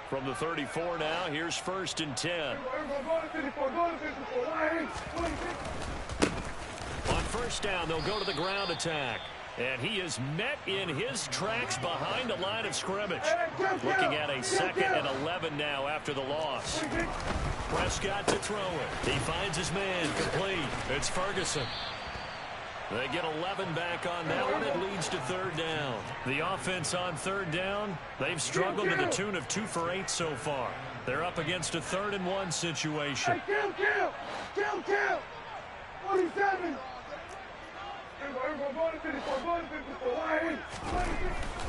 [SPEAKER 2] From the 34 now, here's 1st and 10. On 1st down, they'll go to the ground attack. And he is met in his tracks behind the line of scrimmage. Looking at a 2nd and 11 now after the loss. Prescott to throw it. He finds his man complete. It's Ferguson. They get 11 back on that one. It leads to 3rd down. The offense on 3rd down, they've struggled to the tune of 2 for 8 so far. They're up against a 3rd and 1 situation.
[SPEAKER 4] Kill! 47!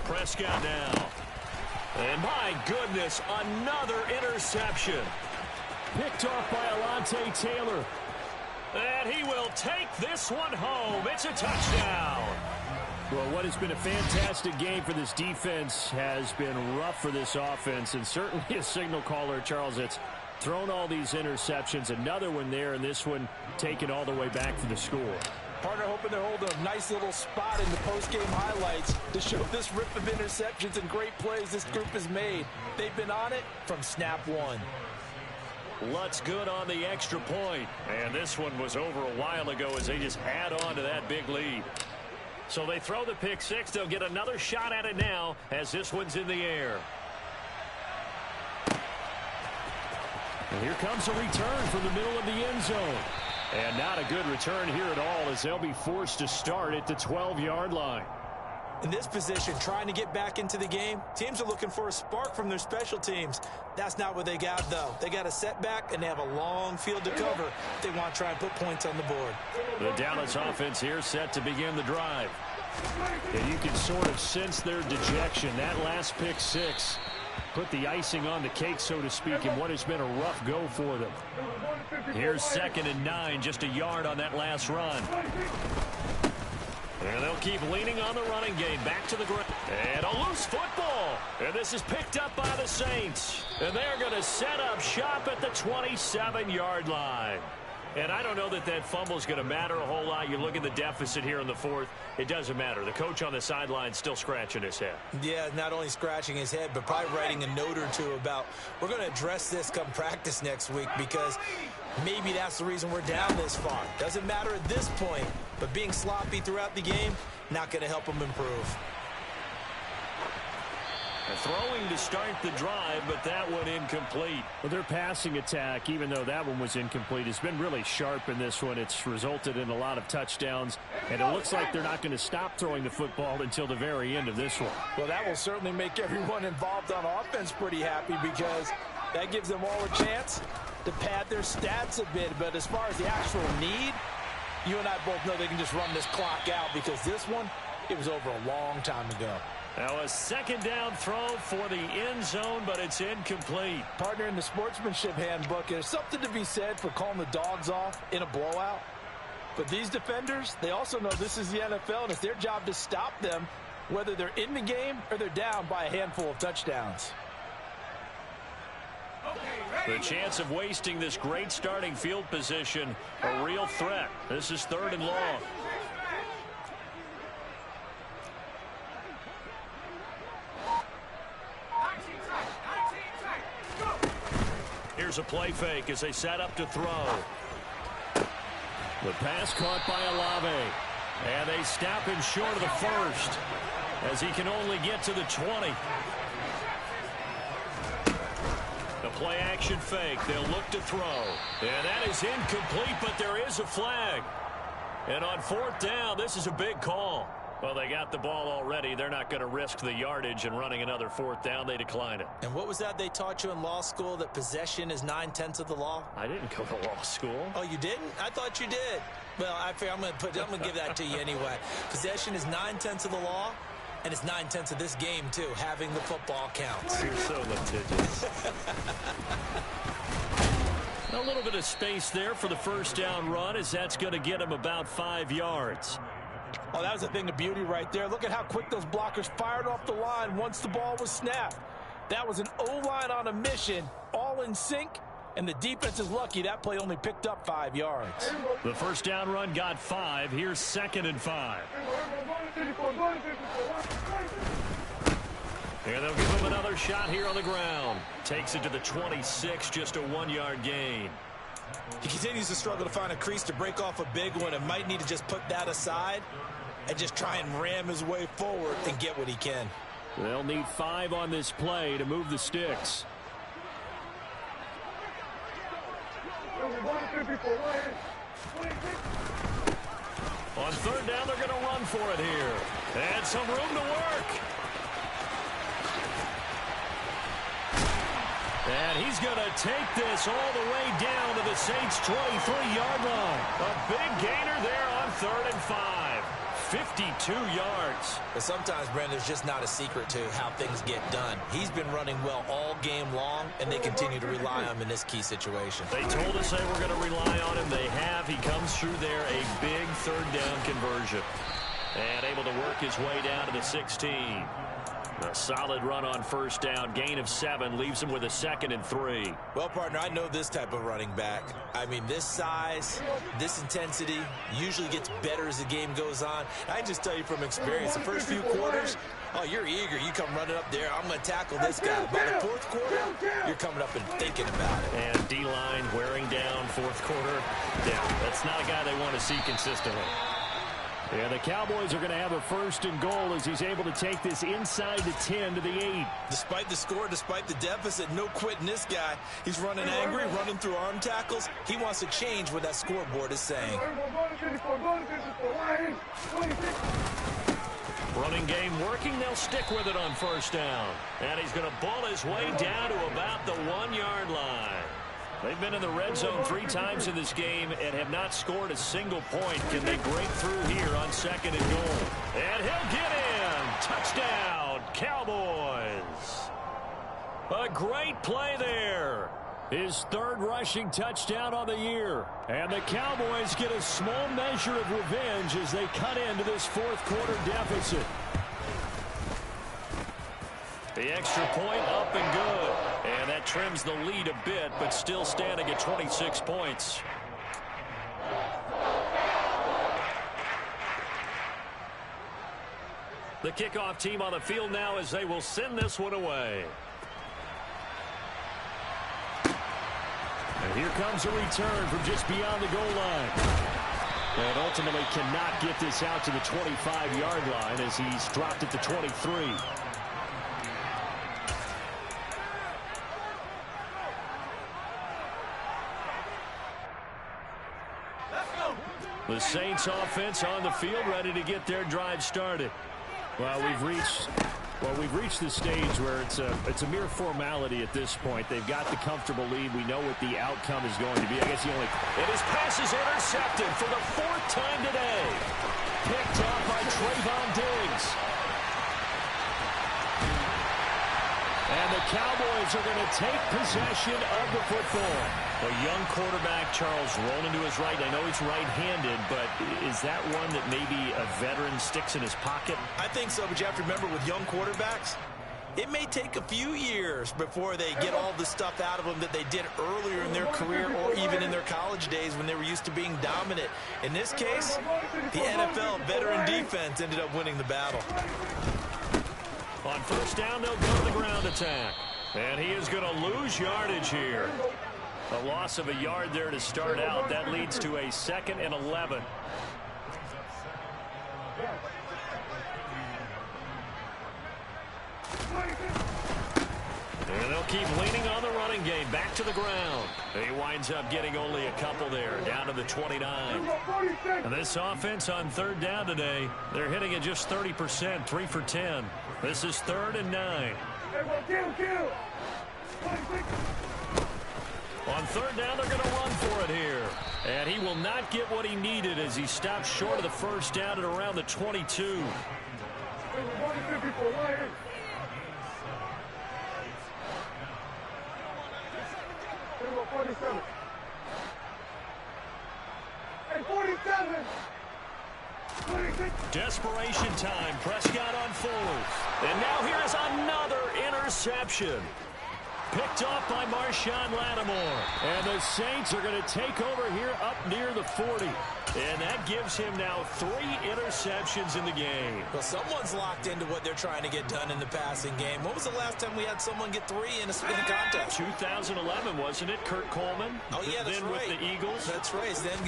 [SPEAKER 2] Prescott now. And my goodness, another interception.
[SPEAKER 5] Picked off by Alontae Taylor.
[SPEAKER 2] And he will take this one home. It's a touchdown.
[SPEAKER 5] Well, what has been a fantastic game for this defense has been rough for this offense, and certainly a signal caller, Charles, that's thrown all these interceptions. Another one there, and this one taken all the way back for the score.
[SPEAKER 3] Partner hoping they're holding a nice little spot in the post-game highlights to show this rip of interceptions and great plays this group has made. They've been on it from snap one.
[SPEAKER 2] Lutz good on the extra point. And this one was over a while ago as they just add on to that big lead. So they throw the pick six. They'll get another shot at it now as this one's in the air. And here comes a return from the middle of the end zone. And not a good return here at all as they'll be forced to start at the 12-yard line.
[SPEAKER 3] In this position, trying to get back into the game, teams are looking for a spark from their special teams. That's not what they got, though. They got a setback, and they have a long field to cover if they want to try and put points on the board.
[SPEAKER 2] The Dallas offense here set to begin the drive. And you can sort of sense their dejection. That last pick six put the icing on the cake, so to speak, in what has been a rough go for them. Here's 2nd and 9, just a yard on that last run. And they'll keep leaning on the running game. Back to the ground. And a loose football. And this is picked up by the Saints. And they're going to set up shop at the 27-yard line. And I don't know that that fumble is going to matter a whole lot. You look at the deficit here in the fourth. It doesn't matter. The coach on the sideline is still scratching his head.
[SPEAKER 3] Yeah, not only scratching his head, but probably writing a note or two about, we're going to address this come practice next week because maybe that's the reason we're down this far. Doesn't matter at this point, but being sloppy throughout the game, not going to help them improve.
[SPEAKER 2] Throwing to start the drive, but that one incomplete.
[SPEAKER 5] Well, their passing attack, even though that one was incomplete, has been really sharp in this one. It's resulted in a lot of touchdowns, and it looks like they're not going to stop throwing the football until the very end of this one.
[SPEAKER 3] Well, that will certainly make everyone involved on offense pretty happy because that gives them all a chance to pad their stats a bit. But as far as the actual need, you and I both know they can just run this clock out because this one, it was over a long time ago.
[SPEAKER 2] Now a 2nd down throw for the end zone, but it's incomplete.
[SPEAKER 3] Partner, in the sportsmanship handbook, there's something to be said for calling the dogs off in a blowout. But these defenders, they also know this is the NFL, and it's their job to stop them, whether they're in the game or they're down by a handful of touchdowns.
[SPEAKER 2] The chance of wasting this great starting field position, a real threat. This is 3rd and long. Here's a play fake as they set up to throw.
[SPEAKER 5] The pass caught by Olave.
[SPEAKER 2] And they stop him short of the first as he can only get to the 20. The play action fake. They'll look to throw. And that is incomplete, but there is a flag. And on 4th down, this is a big call. Well, they got the ball already. They're not going to risk the yardage and running another 4th down. They decline it.
[SPEAKER 3] And what was that they taught you in law school, that possession is 9/10 of the law?
[SPEAKER 2] I didn't go to law school.
[SPEAKER 3] Oh, you didn't? I thought you did. Well, I'm going to give that to you anyway. Possession is 9/10 of the law, and it's 9/10 of this game, too. Having the football counts.
[SPEAKER 2] You're so litigious. A little bit of space there for the 1st down run, as that's going to get him about 5 yards.
[SPEAKER 3] Oh, that was a thing of beauty right there. Look at how quick those blockers fired off the line once the ball was snapped. That was an O-line on a mission, all in sync, and the defense is lucky that play only picked up 5 yards.
[SPEAKER 2] The 1st down run got 5. Here's 2nd and 5. And they'll give him another shot here on the ground. Takes it to the 26, just a 1-yard gain.
[SPEAKER 3] He continues to struggle to find a crease to break off a big one and might need to just put that aside and just try and ram his way forward and get what he can.
[SPEAKER 5] They'll need 5 on this play to move the sticks.
[SPEAKER 2] On 3rd down, they're going to run for it here. And some room to work. And he's going to take this all the way down to the Saints' 23-yard line. A big gainer there on 3rd and 5. 52 yards.
[SPEAKER 3] But sometimes, Brandon, there's just not a secret to how things get done. He's been running well all game long, and they continue to rely on him in this key situation.
[SPEAKER 2] They told us they were going to rely on him. They have. He comes through there, a big 3rd down conversion. And able to work his way down to the 16. A solid run on first down. Gain of 7 leaves him with a 2nd and 3.
[SPEAKER 3] Well, partner, I know this type of running back. I mean, this size, this intensity usually gets better as the game goes on. I just tell you from experience, the first few quarters, oh, you're eager. You come running up there. I'm going to tackle this guy. By the 4th quarter, you're coming up and thinking about it.
[SPEAKER 2] And D-line wearing down 4th quarter. Yeah, that's not a guy they want to see consistently. Yeah, the Cowboys are going to have a 1st and goal as he's able to take this inside the 10 to the 8.
[SPEAKER 3] Despite the score, despite the deficit, no quitting this guy. He's running angry, running through arm tackles. He wants to change what that scoreboard is saying.
[SPEAKER 2] Running game working. They'll stick with it on first down. And he's going to ball his way down to about the 1-yard line. They've been in the red zone 3 times in this game and have not scored a single point. Can they break through here on 2nd and goal? And he'll get in. Touchdown, Cowboys. A great play there. His 3rd rushing touchdown on the year. And the Cowboys get a small measure of revenge as they cut into this 4th quarter deficit. The extra point up and good. And that trims the lead a bit, but still standing at 26 points. The kickoff team on the field now as they will send this one away. And here comes a return from just beyond the goal line. And ultimately cannot get this out to the 25-yard line as he's dropped it to 23. The Saints offense on the field ready to get their drive started. Well, we've reached the stage where it's a mere formality at this point. They've got the comfortable lead. We know what the outcome is going to be. I guess and his pass is intercepted for the 4th time today. Picked off by Trayvon Diggs. And the Cowboys are going to take possession of the football. A young quarterback, Charles, rolling to his right. I know he's right-handed, but is that one that maybe a veteran sticks in his pocket?
[SPEAKER 3] I think so, but you have to remember with young quarterbacks, it may take a few years before they get all the stuff out of them that they did earlier in their career or even in their college days when they were used to being dominant. In this case, the NFL veteran defense ended up winning the battle.
[SPEAKER 2] On first down, they'll go to the ground attack. And he is going to lose yardage here. A loss of a yard there to start out. That leads to a 2nd and 11. And they'll keep leaning on the running game. Back to the ground. He winds up getting only a couple there. Down to the 29. And this offense on 3rd down today, they're hitting at just 30%. 3 for 10. This is 3rd and 9. On 3rd down, they're going to run for it here. And he will not get what he needed as he stops short of the first down at around the 22. Desperation time. Prescott on 4th. And now here is another interception. Picked off by Marshawn Lattimore. And the Saints are going to take over here up near the 40. And that gives him now 3 interceptions in the game.
[SPEAKER 3] Well, someone's locked into what they're trying to get done in the passing game. When was the last time we had someone get 3 in a contest?
[SPEAKER 2] 2011, wasn't it? Kurt Coleman?
[SPEAKER 3] Oh, yeah, that's
[SPEAKER 2] then
[SPEAKER 3] right.
[SPEAKER 2] With the Eagles?
[SPEAKER 3] That's right. Then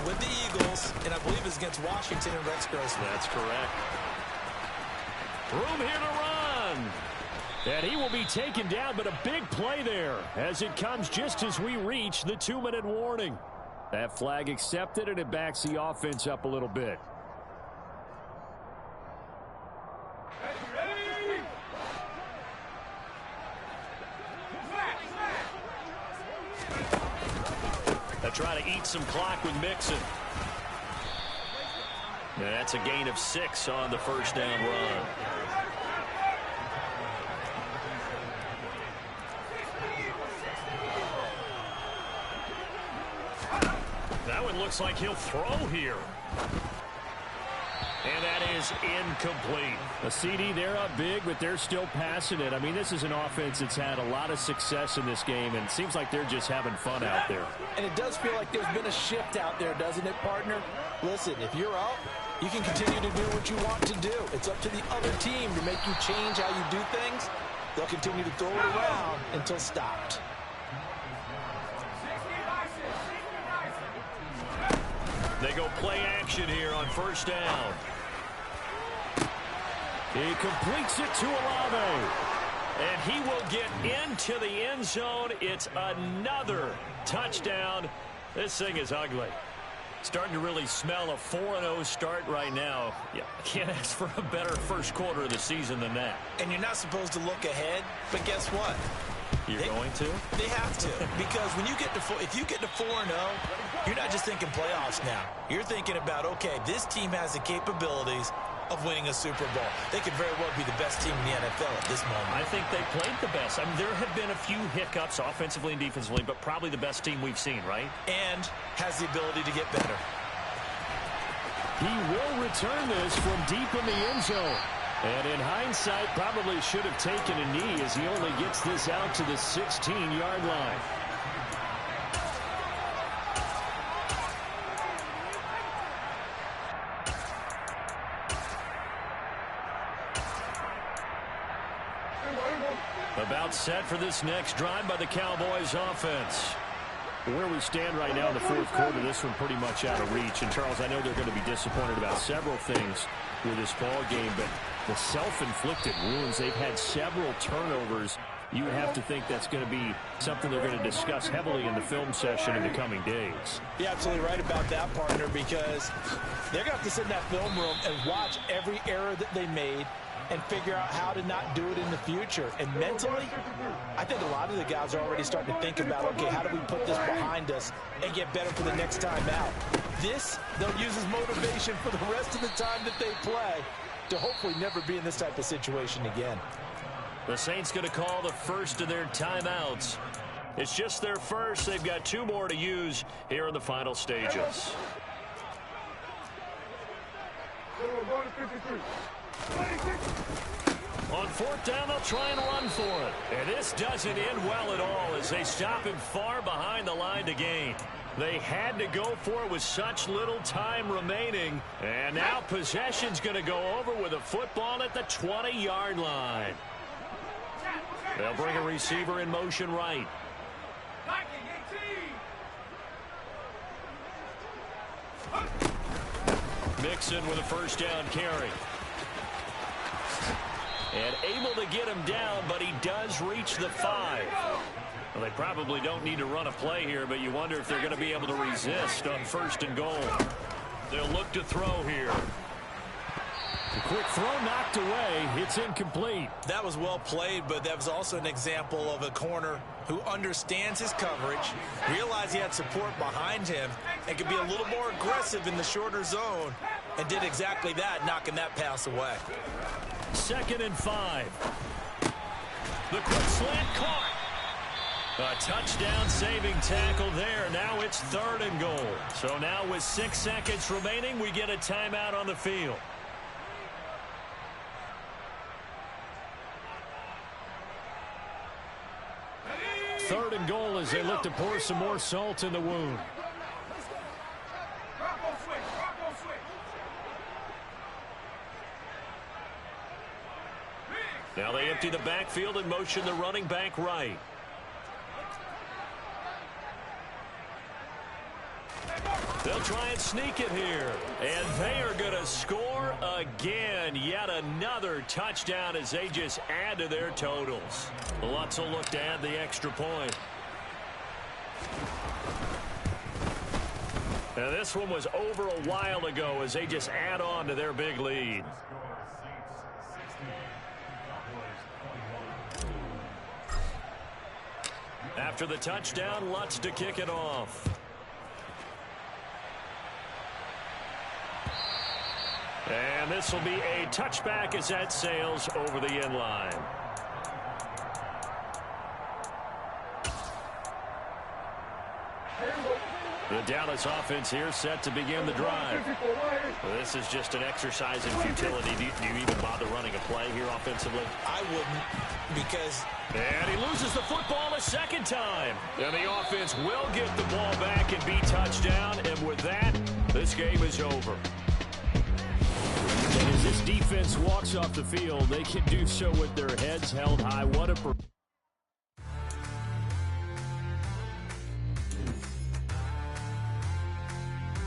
[SPEAKER 3] with the Eagles, and I believe it's against Washington and Rex Grossman.
[SPEAKER 2] That's correct. Room here to run. And he will be taken down, but a big play there as it comes just as we reach the 2-minute warning. That flag accepted, and it backs the offense up a little bit. They try to eat some clock with Mixon. And that's a gain of 6 on the first down run. That one looks like he'll throw here. And that is is incomplete.
[SPEAKER 5] A CD, they're up big, but they're still passing it. I mean, this is an offense that's had a lot of success in this game, and it seems like they're just having fun out there.
[SPEAKER 3] And it does feel like there's been a shift out there, doesn't it, partner? Listen, if you're up, you can continue to do what you want to do. It's up to the other team to make you change how you do things. They'll continue to throw it around until stopped.
[SPEAKER 2] They go play action here on first down.
[SPEAKER 5] He completes it to Olave.
[SPEAKER 2] And he will get into the end zone. It's another touchdown. This thing is ugly. Starting to really smell a 4-0 start right now. Yeah, can't ask for a better first quarter of the season than that.
[SPEAKER 3] And you're not supposed to look ahead, but guess what?
[SPEAKER 2] You're going to?
[SPEAKER 3] They have to, because when you get to if you get to 4-0, you're not just thinking playoffs now. You're thinking about, okay, this team has the capabilities of winning a Super Bowl. They could very well be the best team in the NFL at this moment.
[SPEAKER 2] I think they played the best. I mean, there have been a few hiccups offensively and defensively, but probably the best team we've seen, right?
[SPEAKER 3] And has the ability to get better.
[SPEAKER 5] He will return this from deep in the end zone. And in hindsight, probably should have taken a knee as he only gets this out to the 16-yard line.
[SPEAKER 2] About set for this next drive by the Cowboys offense.
[SPEAKER 5] Where we stand right now in the fourth quarter, this one pretty much out of reach. And, Charles, I know they're going to be disappointed about several things with this ball game, but the self-inflicted wounds, they've had several turnovers. You have to think that's going to be something they're going to discuss heavily in the film session in the coming days.
[SPEAKER 3] You're absolutely right about that, partner, because they're going to have to sit in that film room and watch every error that they made and figure out how to not do it in the future. And mentally, I think a lot of the guys are already starting to think about, okay, how do we put this behind us and get better for the next time out? This, they'll use as motivation for the rest of the time that they play to hopefully never be in this type of situation again.
[SPEAKER 2] The Saints going to call the first of their timeouts. It's just their first. They've got 2 more to use here in the final stages. On fourth down, they'll try and run for it. And this doesn't end well at all as they stop him far behind the line to gain. They had to go for it with such little time remaining. And now possession's going to go over with a football at the 20-yard line. They'll bring a receiver in motion right. Mixon with a first down carry. And able to get him down, but he does reach the 5. Well, they probably don't need to run a play here, but you wonder if they're going to be able to resist on first and goal. They'll look to throw here.
[SPEAKER 5] A quick throw knocked away. It's incomplete.
[SPEAKER 3] That was well played, but that was also an example of a corner who understands his coverage, realized he had support behind him, and could be a little more aggressive in the shorter zone, and did exactly that, knocking that pass away.
[SPEAKER 2] 2nd and 5. The quick slant caught. A touchdown saving tackle there. Now it's 3rd and goal. So now with 6 seconds remaining, we get a timeout on the field.
[SPEAKER 5] Third and goal as they look to pour some more salt in the wound.
[SPEAKER 2] Now they empty the backfield and motion the running back right. They'll try and sneak it here. And they are going to score again. Yet another touchdown as they just add to their totals. Lutz will look to add the extra point. Now this one was over a while ago as they just add on to their big lead. After the touchdown, Lutz to kick it off. And this will be a touchback as that sails over the end line. The Dallas offense here set to begin the drive. Well, this is just an exercise in futility. Do you even bother running a play here offensively?
[SPEAKER 3] I wouldn't, because...
[SPEAKER 2] And he loses the football a second time. And the offense will get the ball back and be touchdown. And with that, this game is over.
[SPEAKER 5] And as this defense walks off the field, they can do so with their heads held high. What a